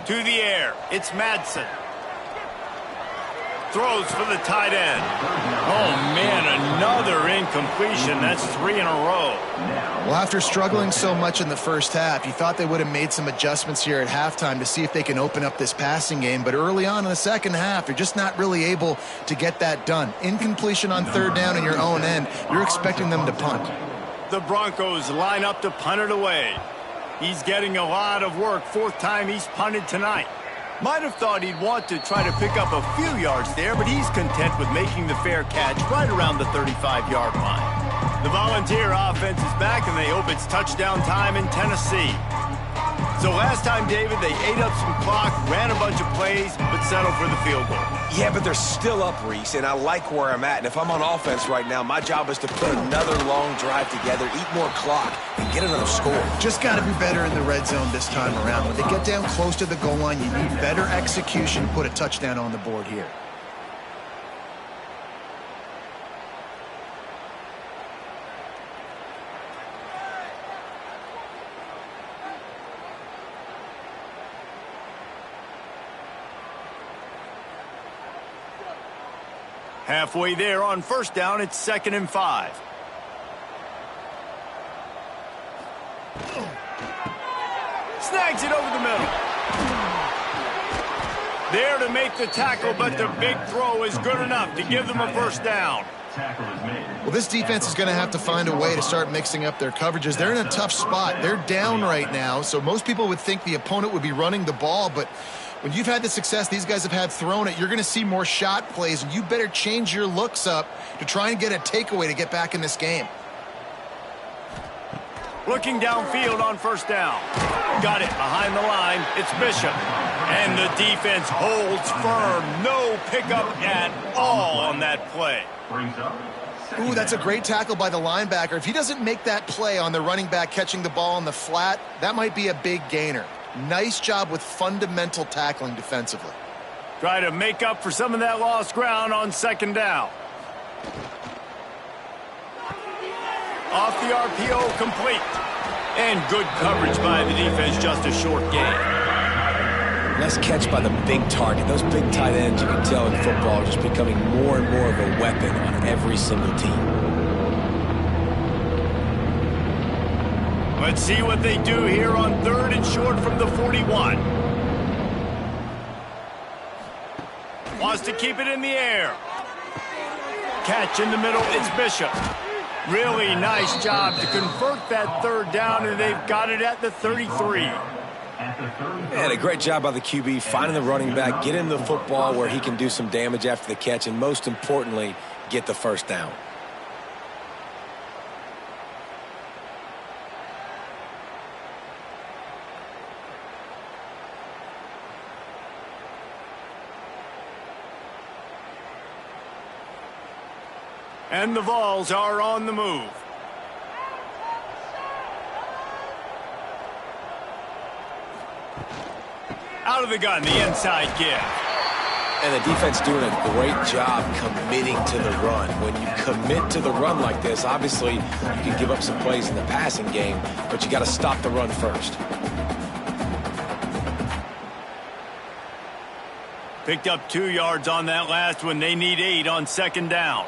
To the air. It's Madsen. Throws for the tight end. Oh, man, another incompletion. That's 3 in a row. Well, after struggling so much in the first half, you thought they would have made some adjustments here at halftime to see if they can open up this passing game. But early on in the second half, you're just not really able to get that done. Incompletion on third down in your own end. You're expecting them to punt. The Broncos line up to punt it away. He's getting a lot of work. 4th time he's punted tonight. Might have thought he'd want to try to pick up a few yards there, but he's content with making the fair catch right around the 35-yard line. The Volunteer offense is back, and they hope it's touchdown time in Tennessee. So last time, David, they ate up some clock, ran a bunch of plays, but settled for the field goal. Yeah, but they're still up, Reese, and I like where I'm at. And if I'm on offense right now, my job is to put another long drive together, eat more clock, and get another score. Just got to be better in the red zone this time around. When they get down close to the goal line, you need better execution to put a touchdown on the board here. Halfway there on first down, it's 2nd and 5. Snags it over the middle. There to make the tackle, but the big throw is good enough to give them a first down. Well, this defense is going to have to find a way to start mixing up their coverages. They're in a tough spot. They're down right now, so most people would think the opponent would be running the ball, but when you've had the success these guys have had throwing it, you're going to see more shot plays, and you better change your looks up to try and get a takeaway to get back in this game. Looking downfield on first down. Got it behind the line. It's Bishop. And the defense holds firm. No pickup at all on that play. Ooh, that's a great tackle by the linebacker. If he doesn't make that play on the running back catching the ball on the flat, that might be a big gainer. Nice job with fundamental tackling defensively. Try to make up for some of that lost ground on second down. Off the RPO, complete. And good coverage by the defense, just a short gain. Nice catch by the big target. Those big tight ends, you can tell in football, are just becoming more and more of a weapon on every single team. Let's see what they do here on 3rd and short from the 41. Wants to keep it in the air. Catch in the middle, it's Bishop. Really nice job to convert that 3rd down, and they've got it at the 33. And a great job by the QB finding the running back, get him the football where he can do some damage after the catch, and most importantly, get the first down. And the Vols are on the move. Out of the gun, the inside give. And the defense doing a great job committing to the run. When you commit to the run like this, obviously you can give up some plays in the passing game, but you got to stop the run first. Picked up 2 yards on that last one. They need 8 on second down.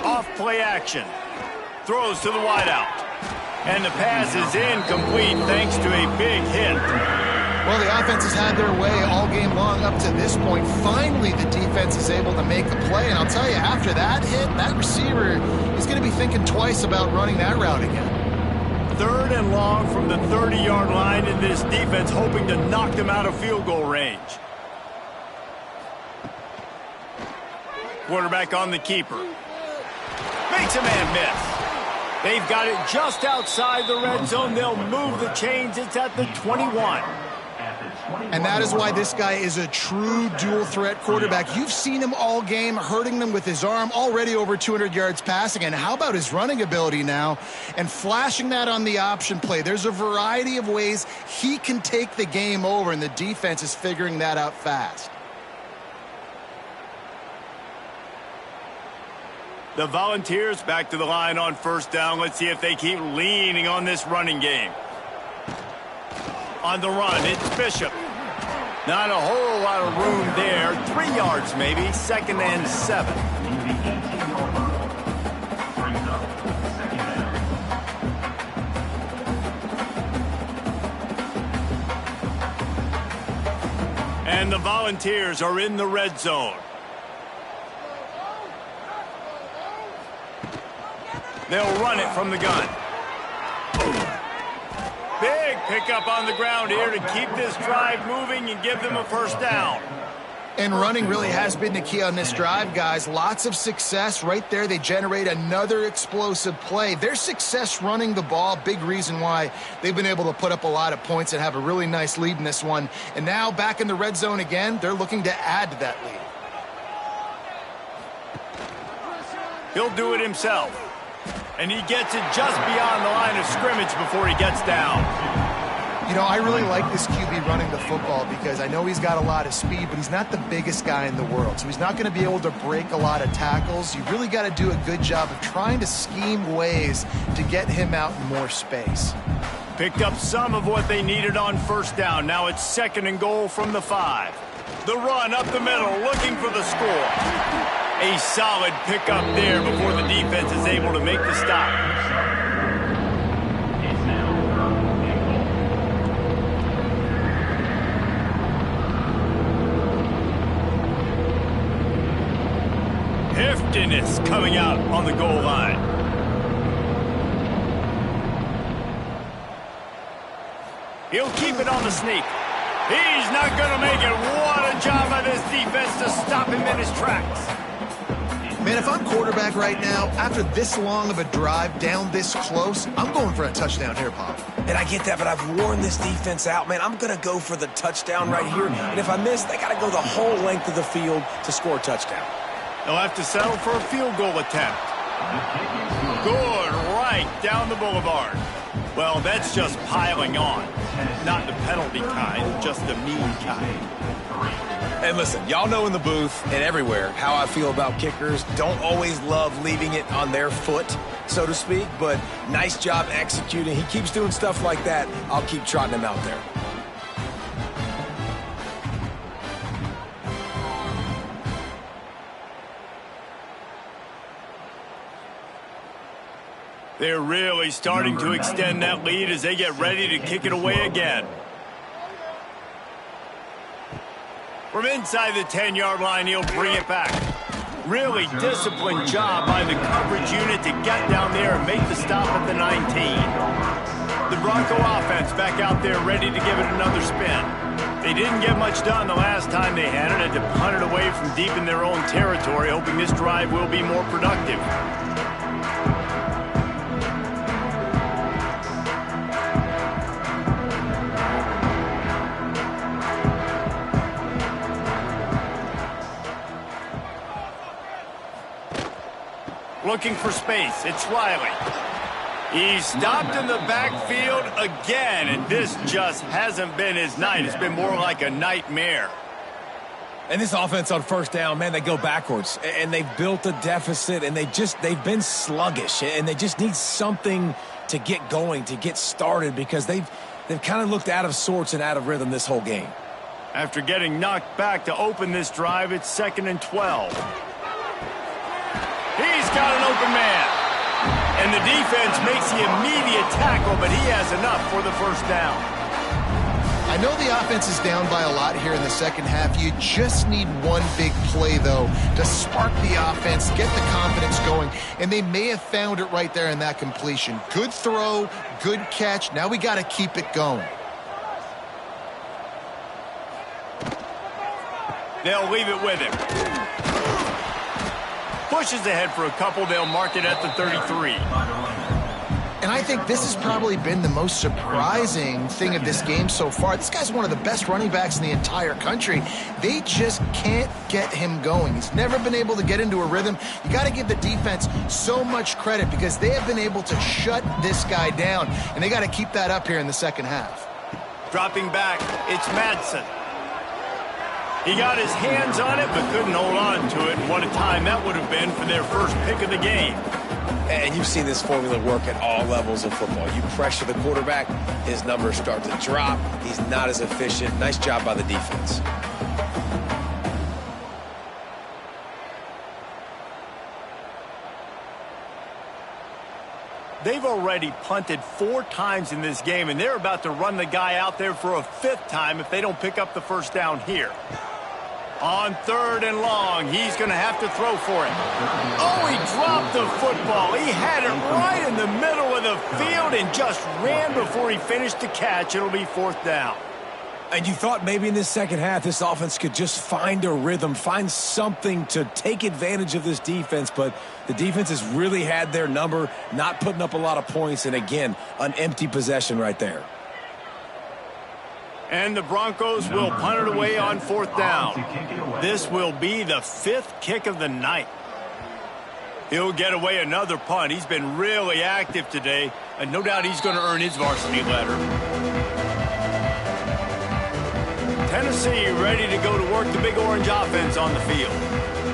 Off play action. Throws to the wideout. And the pass is incomplete thanks to a big hit. Well, the offense has had their way all game long up to this point. Finally, the defense is able to make a play. And I'll tell you, after that hit, that receiver is going to be thinking twice about running that route again. 3rd and long from the 30-yard line, in this defense hoping to knock them out of field goal range. Quarterback on the keeper. Makes a man miss. They've got it just outside the red zone. They'll move the chains. It's at the 21. And that is why this guy is a true dual-threat quarterback. You've seen him all game, hurting them with his arm, already over 200 yards passing. And how about his running ability now? And flashing that on the option play. There's a variety of ways he can take the game over, and the defense is figuring that out fast. The Volunteers back to the line on first down. Let's see if they keep leaning on this running game. On the run, it's Bishop. Not a whole lot of room there. 3 yards maybe. 2nd and 7. And the Volunteers are in the red zone. They'll run it from the gun. Big pickup on the ground here to keep this drive moving and give them a first down. And running really has been the key on this drive, guys. Lots of success right there. They generate another explosive play. Their success running the ball, big reason why they've been able to put up a lot of points and have a really nice lead in this one. And now back in the red zone again, they're looking to add to that lead. He'll do it himself. And he gets it just beyond the line of scrimmage before he gets down. You know, I really like this QB running the football because I know he's got a lot of speed, but he's not the biggest guy in the world. So he's not going to be able to break a lot of tackles. You really got to do a good job of trying to scheme ways to get him out in more space. Picked up some of what they needed on first down. Now it's 2nd and goal from the 5. The run up the middle, looking for the score. A solid pickup there before the defense is able to make the stop. Heftiness coming out on the goal line. He'll keep it on the sneak. He's not going to make it. What a job by this defense to stop him in his tracks. Man, if I'm quarterback right now, after this long of a drive down this close, I'm going for a touchdown here, Pop. And I get that, but I've worn this defense out, man. I'm going to go for the touchdown right here. And if I miss, they got to go the whole length of the field to score a touchdown. They'll have to settle for a field goal attempt. Good, right down the boulevard. Well, that's just piling on. Not the penalty kind, just the mean kind. And listen, y'all know in the booth and everywhere how I feel about kickers. Don't always love leaving it on their foot, so to speak, but nice job executing. He keeps doing stuff like that. I'll keep trotting him out there. They're really starting to extend that lead as they get ready to kick it away again. From inside the 10-yard line, he'll bring it back. Really disciplined job by the coverage unit to get down there and make the stop at the 19. The Bronco offense back out there ready to give it another spin. They didn't get much done the last time they had it. Had to punt it away from deep in their own territory, hoping this drive will be more productive. Looking for space. It's Riley. He's stopped in the backfield again, and this just hasn't been his night. It's been more like a nightmare. And this offense on first down, man, they go backwards. And they've built a deficit, and they've been sluggish. And they just need something to get going, to get started, because they've kind of looked out of sorts and out of rhythm this whole game. After getting knocked back to open this drive, it's 2nd and 12. He's got an open man. And the defense makes the immediate tackle, but he has enough for the first down. I know the offense is down by a lot here in the second half. You just need one big play, though, to spark the offense, get the confidence going, and they may have found it right there in that completion. Good throw, good catch. Now we got to keep it going. They'll leave it with him. Pushes ahead for a couple. They'll mark it at the 33. And I think this has probably been the most surprising thing of this game so far. This guy's one of the best running backs in the entire country. They just can't get him going. He's never been able to get into a rhythm. You got to give the defense so much credit because they have been able to shut this guy down, and they got to keep that up here in the second half. Dropping back, it's Madsen. He got his hands on it but couldn't hold on to it. And what a time that would have been for their first pick of the game. And you've seen this formula work at all levels of football. You pressure the quarterback, his numbers start to drop. He's not as efficient. Nice job by the defense. They've already punted 4 times in this game, and they're about to run the guy out there for a 5th time if they don't pick up the first down here. On 3rd and long, he's going to have to throw for it. Oh, he dropped the football. He had it right in the middle of the field and just ran before he finished the catch. It'll be 4th down. And you thought maybe in this second half this offense could just find a rhythm, find something to take advantage of this defense, but the defense has really had their number, not putting up a lot of points, and again, an empty possession right there. And the Broncos will punt it away on 4th down. This will be the 5th kick of the night. He'll get away another punt. He's been really active today, and no doubt he's going to earn his varsity letter. Tennessee ready to go to work the Big Orange offense on the field.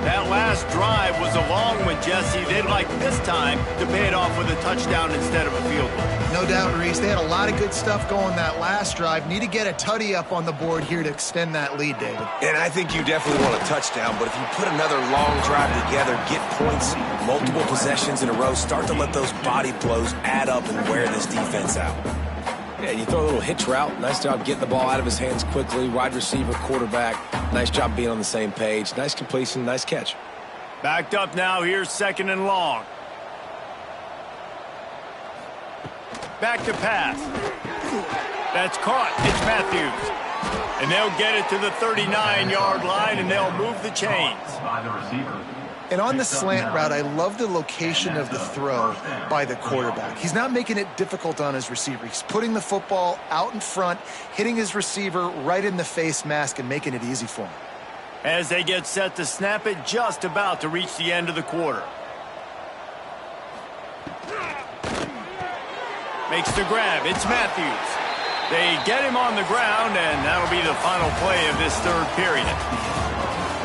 That last drive was a long one, Jesse. They'd like this time to pay it off with a touchdown instead of a field goal. No doubt, Reese. They had a lot of good stuff going that last drive. Need to get a tutty up on the board here to extend that lead, David. And I think you definitely want a touchdown, but if you put another long drive together, get points, multiple possessions in a row, start to let those body blows add up and wear this defense out. Yeah, you throw a little hitch route. Nice job getting the ball out of his hands quickly. Wide receiver, quarterback. Nice job being on the same page. Nice completion, nice catch. Backed up now. Here's 2nd and long. Back to pass. That's caught. It's Matthews. And they'll get it to the 39-yard line, and they'll move the chains. By the receiver. And on the slant route, I love the location of the throw by the quarterback. He's not making it difficult on his receiver. He's putting the football out in front, hitting his receiver right in the face mask and making it easy for him. As they get set to snap it, just about to reach the end of the quarter. Makes the grab. It's Matthews. They get him on the ground, and that'll be the final play of this 3rd period.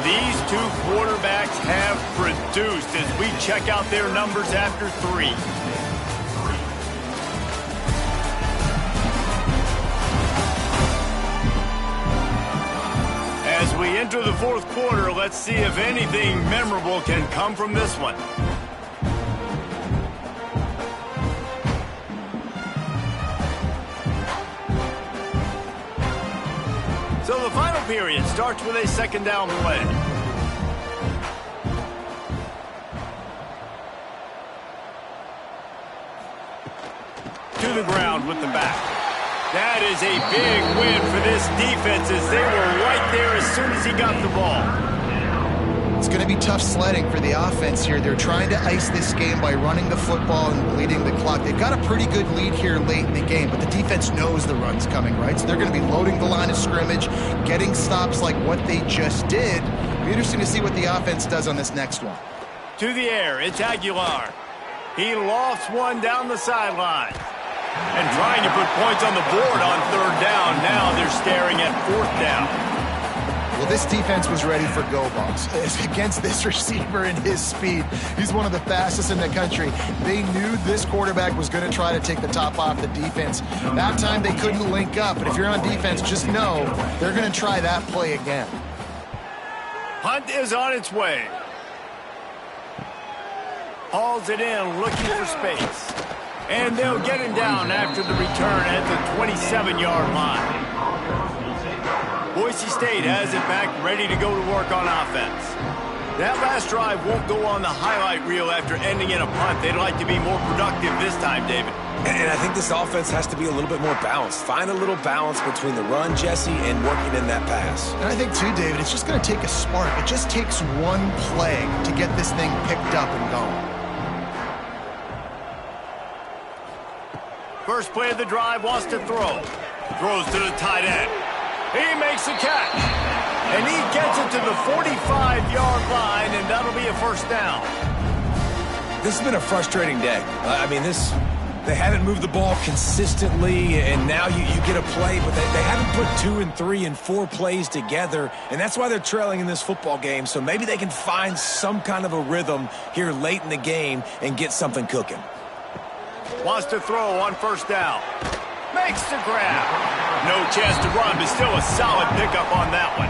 These 2 quarterbacks have produced as we check out their numbers after 3. As we enter the 4th quarter, let's see if anything memorable can come from this one. So the final period starts with a 2nd down play. To the ground with the back. That is a big win for this defense as they were right there as soon as he got the ball. It's going to be tough sledding for the offense here. They're trying to ice this game by running the football and bleeding the clock. They've got a pretty good lead here late in the game, but the defense knows the run's coming, right? So they're going to be loading the line of scrimmage, getting stops like what they just did. It'll be interesting to see what the offense does on this next one. To the air, it's Aguilar. He lofts one down the sideline. And trying to put points on the board on third down. Now they're staring at fourth down. Well, this defense was ready for go balls. Against this receiver and his speed, he's one of the fastest in the country. They knew this quarterback was going to try to take the top off the defense. That time they couldn't link up, but if you're on defense, just know they're going to try that play again. Hunt is on its way. Hauls it in, looking for space. And they'll get him down after the return at the 27-yard line. Boise State has it back, ready to go to work on offense. That last drive won't go on the highlight reel after ending in a punt. They'd like to be more productive this time, David. And I think this offense has to be a little bit more balanced. Find a little balance between the run, Jesse, and working in that pass. And I think, too, David, it's just going to take a spark. It just takes one play to get this thing picked up and going. First play of the drive, wants to throw. Throws to the tight end. He makes the catch. And he gets it to the 45-yard line, and that'll be a first down. This has been a frustrating day. They haven't moved the ball consistently, and now you get a play, but they haven't put 2 and 3 and 4 plays together, and that's why they're trailing in this football game. So maybe they can find some kind of a rhythm here late in the game and get something cooking. Wants to throw on first down. Makes the grab. No chance to run, but still a solid pickup on that one.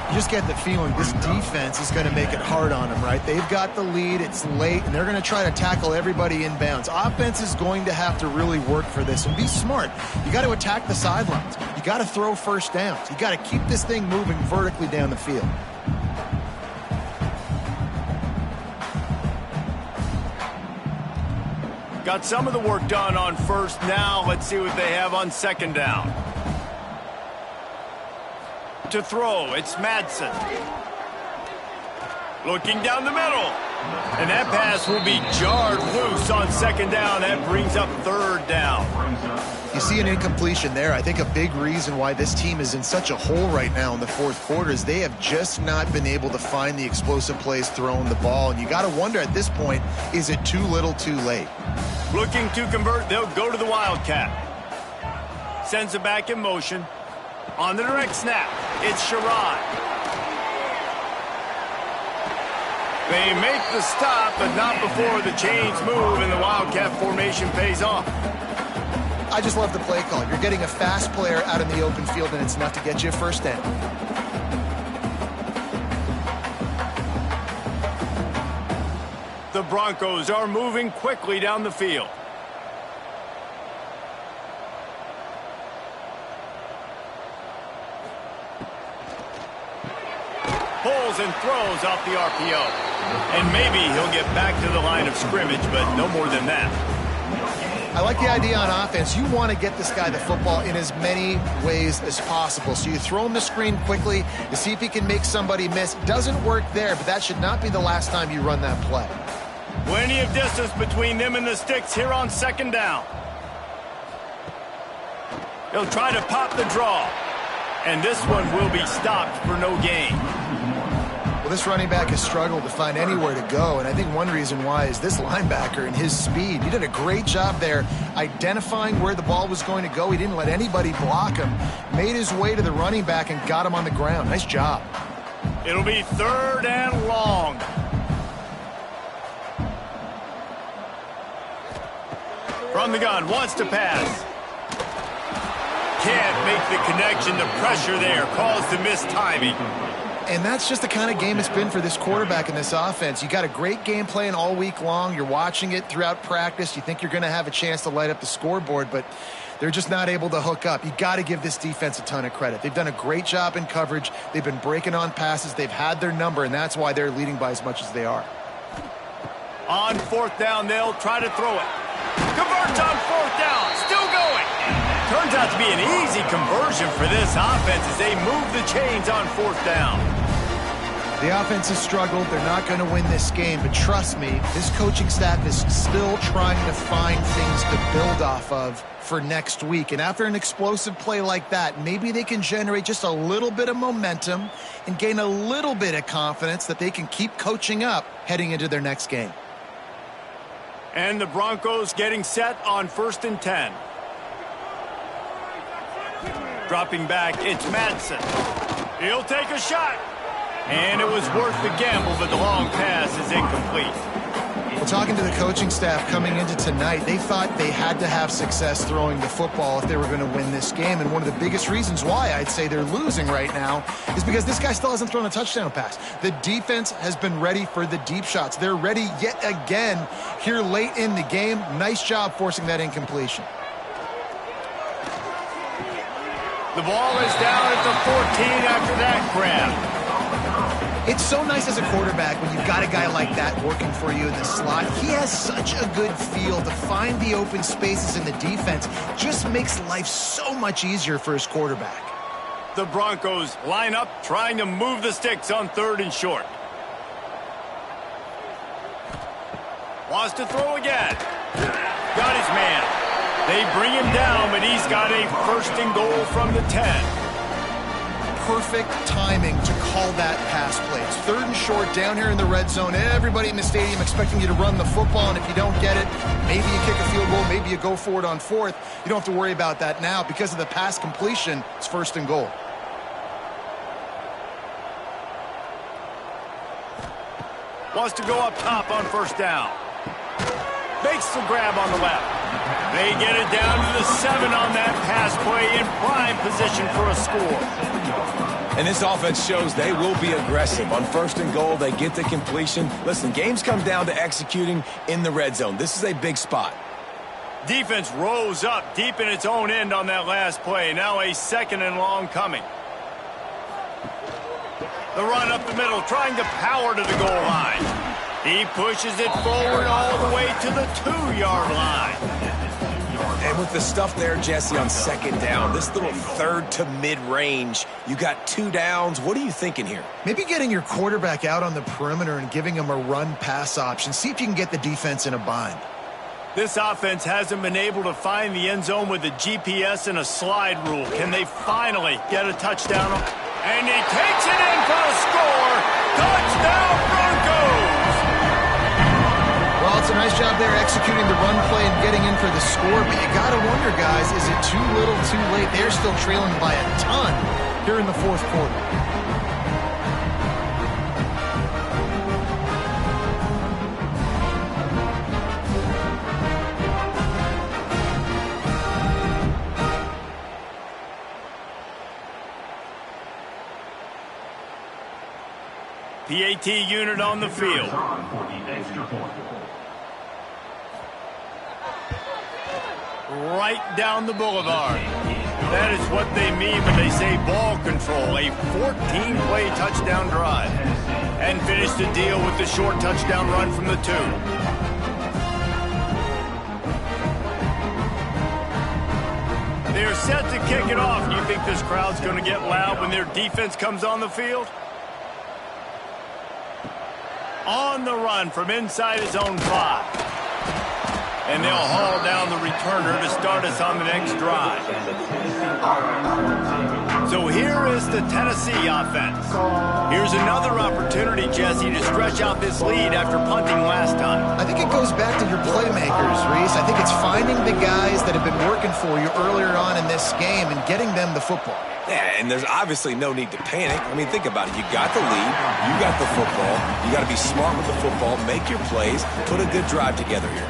You just get the feeling this defense is going to make it hard on them, right? They've got the lead, it's late, and they're going to try to tackle everybody inbounds. Offense is going to have to really work for this and be smart. You got to attack the sidelines. You got to throw first downs. You got to keep this thing moving vertically down the field. Got some of the work done on first. Now let's see what they have on second down. To throw, it's Madsen. Looking down the middle. And that pass will be jarred loose on second down. That brings up third down. You see an incompletion there. I think a big reason why this team is in such a hole right now in the fourth quarter is they have just not been able to find the explosive plays throwing the ball. And you got to wonder at this point, is it too little too late? Looking to convert, they'll go to the Wildcat. Sends it back in motion. On the direct snap, it's Sherrod. They make the stop, but not before the chains move and the Wildcat formation pays off. I just love the play call. You're getting a fast player out in the open field, and it's enough to get you a first down. The Broncos are moving quickly down the field. Pulls and throws off the RPO. And maybe he'll get back to the line of scrimmage, but no more than that. I like the idea on offense. You want to get this guy the football in as many ways as possible. So you throw him the screen quickly to see if he can make somebody miss. Doesn't work there, but that should not be the last time you run that play. Plenty of distance between them and the sticks here on second down. He'll try to pop the draw. And this one will be stopped for no gain. Well, this running back has struggled to find anywhere to go, and I think one reason why is this linebacker and his speed. He did a great job there identifying where the ball was going to go. He didn't let anybody block him. Made his way to the running back and got him on the ground. Nice job. It'll be third and long. From the gun, wants to pass. Can't make the connection. The pressure there caused the missed timing. And that's just the kind of game it's been for this quarterback in this offense. You got a great game plan all week long. You're watching it throughout practice. You think you're going to have a chance to light up the scoreboard, but they're just not able to hook up. You got to give this defense a ton of credit. They've done a great job in coverage. They've been breaking on passes. They've had their number, and that's why they're leading by as much as they are. On fourth down, they'll try to throw it. Converts on fourth down. Still going. Turns out to be an easy conversion for this offense as they move the chains on fourth down. The offense has struggled. They're not going to win this game, but trust me, this coaching staff is still trying to find things to build off of for next week. And after an explosive play like that, maybe they can generate just a little bit of momentum and gain a little bit of confidence that they can keep coaching up heading into their next game. And the Broncos getting set on 1st and 10. Dropping back, it's Madsen. He'll take a shot. And it was worth the gamble, but the long pass is incomplete. Well, talking to the coaching staff coming into tonight, they thought they had to have success throwing the football if they were going to win this game. And one of the biggest reasons why I'd say they're losing right now is because this guy still hasn't thrown a touchdown pass. The defense has been ready for the deep shots. They're ready yet again here late in the game. Nice job forcing that incompletion. The ball is down at the 14 after that grab. It's so nice as a quarterback when you've got a guy like that working for you in the slot. He has such a good feel to find the open spaces in the defense. Just makes life so much easier for his quarterback. The Broncos line up, trying to move the sticks on 3rd and short. Wants to throw again. Got his man. They bring him down, but he's got a 1st and goal from the 10. Perfect timing to call that pass play. It's 3rd and short down here in the red zone. Everybody in the stadium expecting you to run the football, and if you don't get it, maybe you kick a field goal, maybe you go for it on 4th. You don't have to worry about that now. Because of the pass completion, it's 1st and goal. Wants to go up top on 1st down. Makes the grab on the left. They get it down to the 7 on that pass play, in prime position for a score. And this offense shows they will be aggressive. On 1st and goal, they get the completion. Listen, games come down to executing in the red zone. This is a big spot. Defense rose up deep in its own end on that last play. Now a 2nd and long coming. The run up the middle, trying to power to the goal line. He pushes it forward all the way to the 2-yard line. And with the stuff there, Jesse, on 2nd down, this little 3rd to mid-range, you got 2 downs. What are you thinking here? Maybe getting your quarterback out on the perimeter and giving him a run-pass option. See if you can get the defense in a bind. This offense hasn't been able to find the end zone with a GPS and a slide rule. Can they finally get a touchdown? And he takes it in for a score. Touchdown, Broncos! Well, it's a nice job there executing the run play and getting in for the score, but you got to wonder, guys, is it too little, too late? They're still trailing by a ton here in the 4th quarter. PAT unit on the field. Right down the boulevard. That is what they mean when they say ball control. A 14-play touchdown drive. And finish the deal with the short touchdown run from the 2. They're set to kick it off. Do you think this crowd's going to get loud when their defense comes on the field? On the run from inside his own 5. And they'll haul down the returner to start us on the next drive. So here is the Tennessee offense. Here's another opportunity, Jesse, to stretch out this lead after punting last time. I think it goes back to your playmakers, Reese. I think it's finding the guys that have been working for you earlier on in this game and getting them the football. Yeah, and there's obviously no need to panic. I mean, think about it. You got the lead. You got the football. You got to be smart with the football, make your plays, put a good drive together here.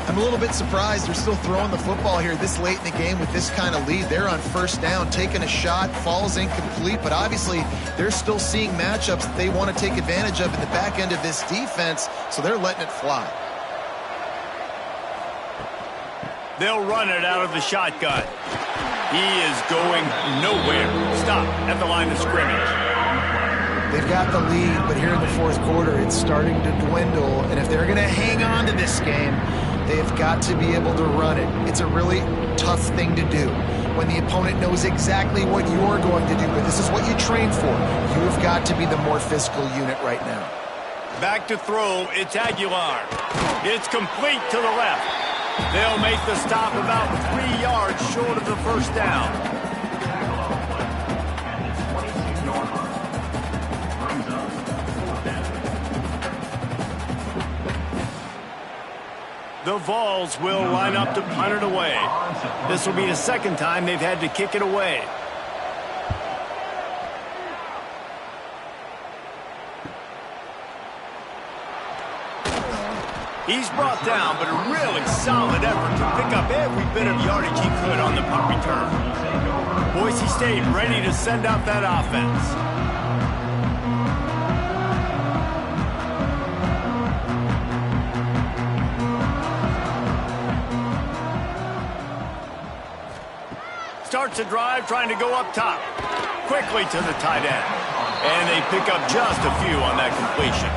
I'm a little bit surprised they're still throwing the football here this late in the game with this kind of lead. They're on 1st down, taking a shot, falls incomplete, but obviously they're still seeing matchups that they want to take advantage of in the back end of this defense, so they're letting it fly. They'll run it out of the shotgun. He is going nowhere. Stop at the line of scrimmage. They've got the lead, but here in the 4th quarter, it's starting to dwindle, and if they're going to hang on to this game, they've got to be able to run it. It's a really tough thing to do when the opponent knows exactly what you're going to do, but this is what you train for. You've got to be the more physical unit right now. Back to throw, it's Aguilar. It's complete to the left. They'll make the stop about 3 yards short of the 1st down. The Vols will line up to punt it away. This will be the second time they've had to kick it away. He's brought down, but a really solid effort to pick up every bit of yardage he could on the punt return. Boise State ready to send out that offense. Starts a drive trying to go up top. Quickly to the tight end. And they pick up just a few on that completion.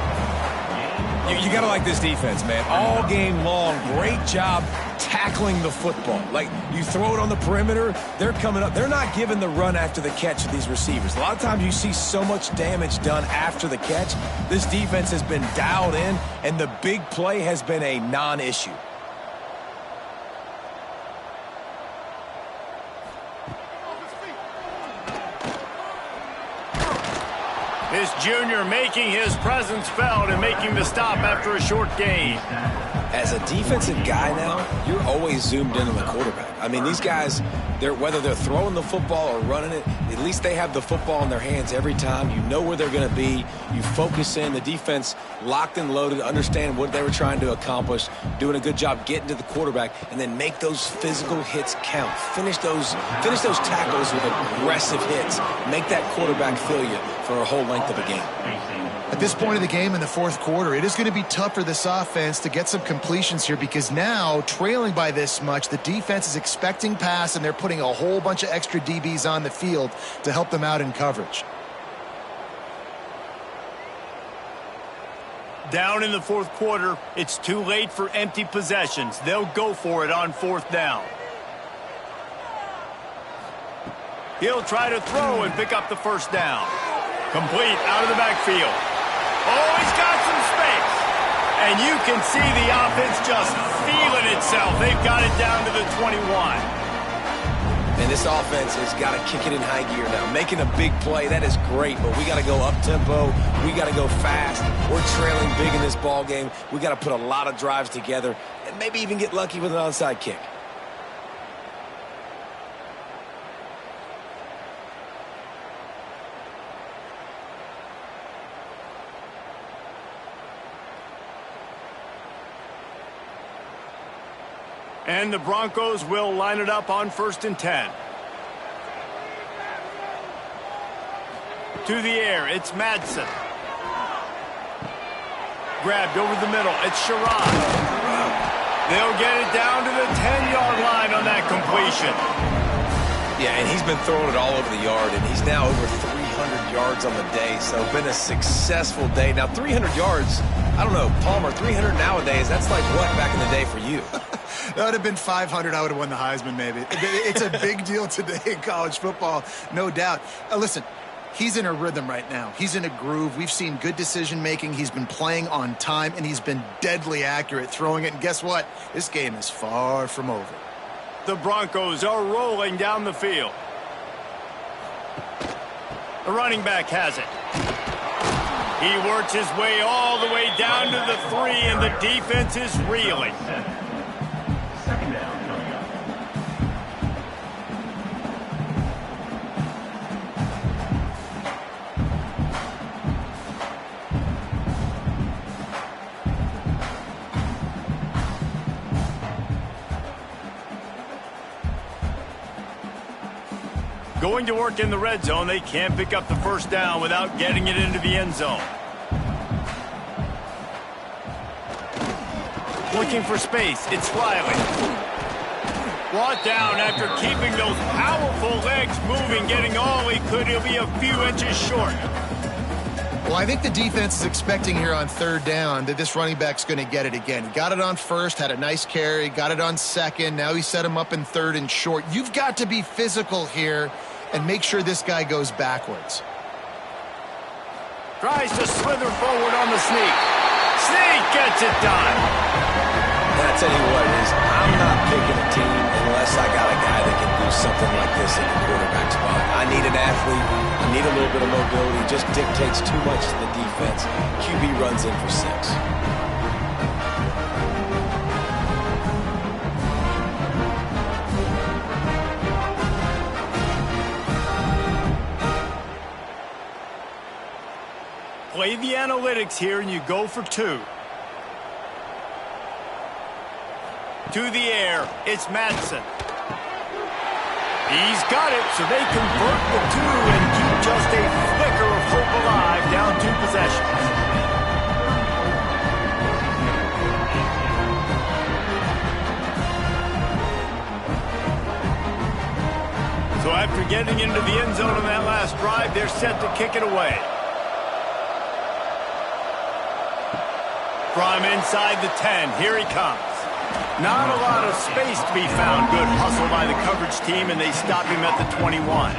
You got to like this defense, man. All game long, great job tackling the football. Like, you throw it on the perimeter, they're coming up. They're not giving the run after the catch to these receivers. A lot of times you see so much damage done after the catch. This defense has been dialed in, and the big play has been a non-issue. This junior making his presence felt and making the stop after a short gain. As a defensive guy now, you're always zoomed in on the quarterback. I mean, these guys, whether they're throwing the football or running it, at least they have the football in their hands every time. You know where they're going to be. You focus in. The defense locked and loaded, understand what they were trying to accomplish, doing a good job getting to the quarterback, and then make those physical hits count. Finish those tackles with aggressive hits. Make that quarterback feel you for a whole length of a game. At this point of the game in the fourth quarter, it is going to be tough for this offense to get some completions here because now, trailing by this much, the defense is expecting pass and they're putting a whole bunch of extra DBs on the field to help them out in coverage. Down in the fourth quarter, it's too late for empty possessions. They'll go for it on fourth down. He'll try to throw and pick up the first down. Complete out of the backfield. Oh, he's got some space. And you can see the offense just feeling itself. They've got it down to the 21. And this offense has got to kick it in high gear now. Making a big play, that is great, but we got to go up-tempo. We got to go fast. We're trailing big in this ball game. We got to put a lot of drives together and maybe even get lucky with an onside kick. And the Broncos will line it up on 1st and 10. To the air, it's Madsen. Grabbed over the middle, it's Sherrod. They'll get it down to the 10-yard line on that completion. Yeah, and he's been throwing it all over the yard, and he's now over 300 yards on the day, so been a successful day. Now, 300 yards, I don't know, Palmer, 300 nowadays, that's like what back in the day for you? That would have been 500. I would have won the Heisman, maybe. It's a big deal today in college football, no doubt. Listen, he's in a rhythm right now. He's in a groove. We've seen good decision-making. He's been playing on time, and he's been deadly accurate throwing it. And guess what? This game is far from over. The Broncos are rolling down the field. The running back has it. He works his way all the way down to the 3, and the defense is reeling. Second down coming up. Going to work in the red zone, they can't pick up the first down without getting it into the end zone. Looking for space, it's Riley. Brought down after keeping those powerful legs moving, getting all he could. He'll be a few inches short. Well, I think the defense is expecting here on 3rd down that this running back's going to get it again. He got it on 1st, had a nice carry, got it on 2nd. Now he set him up in 3rd and short. You've got to be physical here and make sure this guy goes backwards. Tries to slither forward on the sneak. Sneak gets it done. And I tell you what, I'm not picking a team unless I got a guy that can do something like this in the quarterback spot. I need an athlete. I need a little bit of mobility. It just dictates too much to the defense. QB runs in for 6. play the analytics here, and you go for 2. To the air, it's Madsen. He's got it, so they convert the 2 and keep just a flicker of hope alive, down 2 possessions. So after getting into the end zone on that last drive, they're set to kick it away. From inside the 10, here he comes. Not a lot of space to be found. Good hustle by the coverage team, and they stop him at the 21.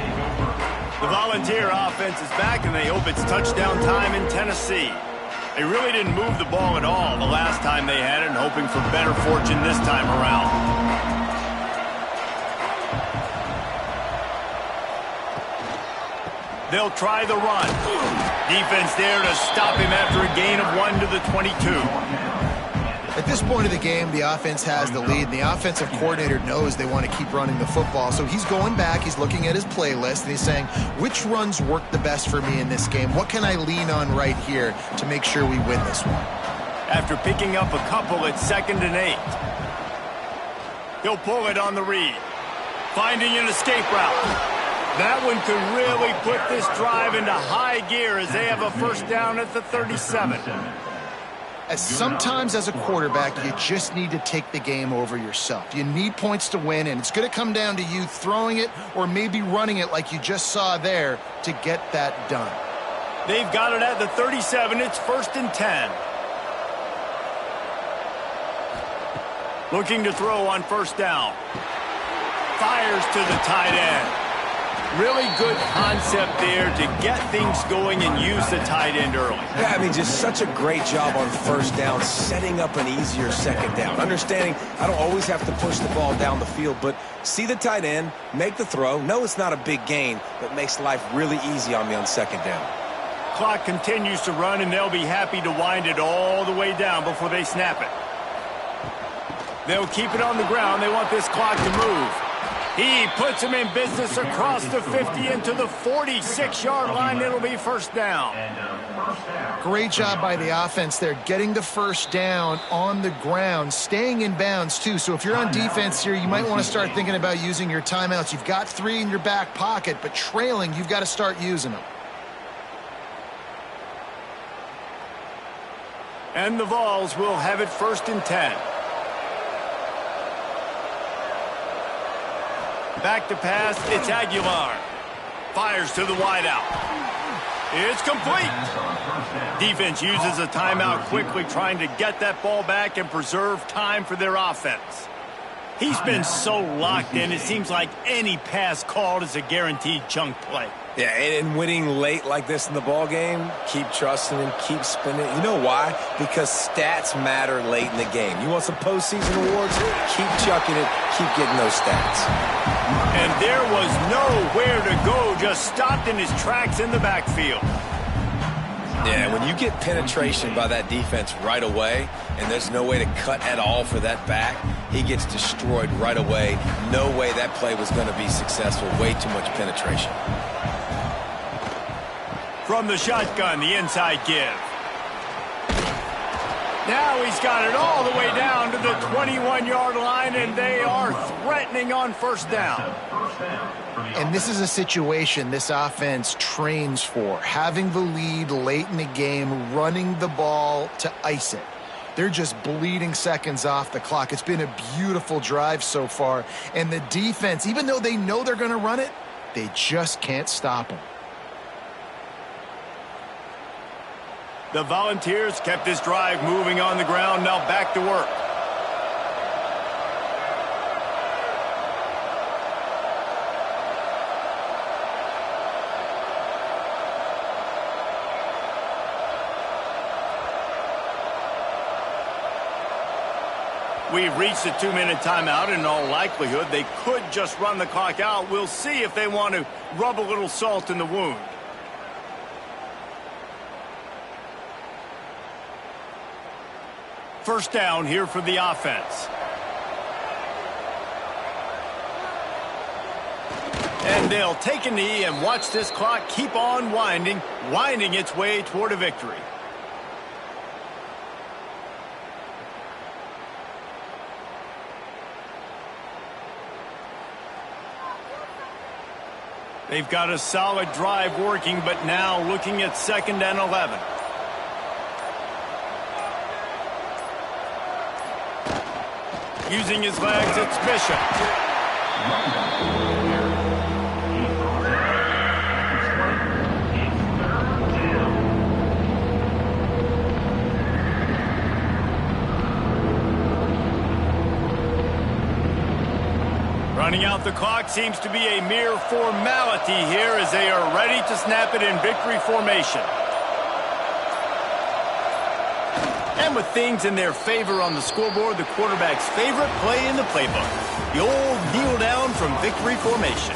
The Volunteer offense is back, and they hope it's touchdown time in Tennessee. They really didn't move the ball at all the last time they had it, and hoping for better fortune this time around. They'll try the run. Defense there to stop him after a gain of 1 to the 22. At this point of the game, the offense has the lead, and the offensive coordinator knows they want to keep running the football. So he's going back, he's looking at his playlist, and he's saying, which runs work the best for me in this game? What can I lean on right here to make sure we win this one? After picking up a couple, it's 2nd and 8. He'll pull it on the read. Finding an escape route. That one could really put this drive into high gear as they have a first down at the 37. Sometimes as a quarterback, you just need to take the game over yourself. You need points to win, and it's going to come down to you throwing it or maybe running it like you just saw there to get that done. They've got it at the 37. It's 1st and 10. Looking to throw on first down. Fires to the tight end. Really good concept there to get things going and use the tight end early. Yeah, I mean, just such a great job on first down, setting up an easier second down. Understanding I don't always have to push the ball down the field, but see the tight end, make the throw. No, it's not a big gain, but makes life really easy on me on second down. Clock continues to run, and they'll be happy to wind it all the way down before they snap it. They'll keep it on the ground. They want this clock to move. He puts him in business across the 50 into the 46-yard line. It'll be first down. Great job by the offense there, getting the first down on the ground, staying in bounds too. So if you're on defense here, you might want to start thinking about using your timeouts. You've got 3 in your back pocket, but trailing, you've got to start using them. And the Vols will have it 1st and 10. Back to pass, it's Aguilar. Fires to the wideout. It's complete. Defense uses a timeout quickly, trying to get that ball back and preserve time for their offense. He's been so locked in, it seems like any pass called is a guaranteed chunk play. Yeah, and winning late like this in the ball game, keep trusting him, keep spinning. You know why? Because stats matter late in the game. You want some postseason awards? Keep chucking it, keep getting those stats. And there was nowhere to go, just stopped in his tracks in the backfield. Yeah, when you get penetration by that defense right away, and there's no way to cut at all for that back, he gets destroyed right away. No way that play was going to be successful. Way too much penetration. From the shotgun, the inside give. Now he's got it all the way down to the 21-yard line, and they are threatening on first down. And this is a situation this offense trains for, having the lead late in the game, running the ball to ice it. They're just bleeding seconds off the clock. It's been a beautiful drive so far, and the defense, even though they know they're going to run it, they just can't stop them. The Volunteers kept this drive moving on the ground, now back to work. We've reached a 2-minute timeout. In all likelihood, they could just run the clock out. We'll see if they want to rub a little salt in the wound. First down here for the offense. And they'll take a knee and watch this clock keep on winding its way toward a victory. They've got a solid drive working, but now looking at 2nd and 11. Using his legs, it's Bishop. Running out the clock seems to be a mere formality here as they are ready to snap it in victory formation. And with things in their favor on the scoreboard, the quarterback's favorite play in the playbook, the old kneel down from victory formation.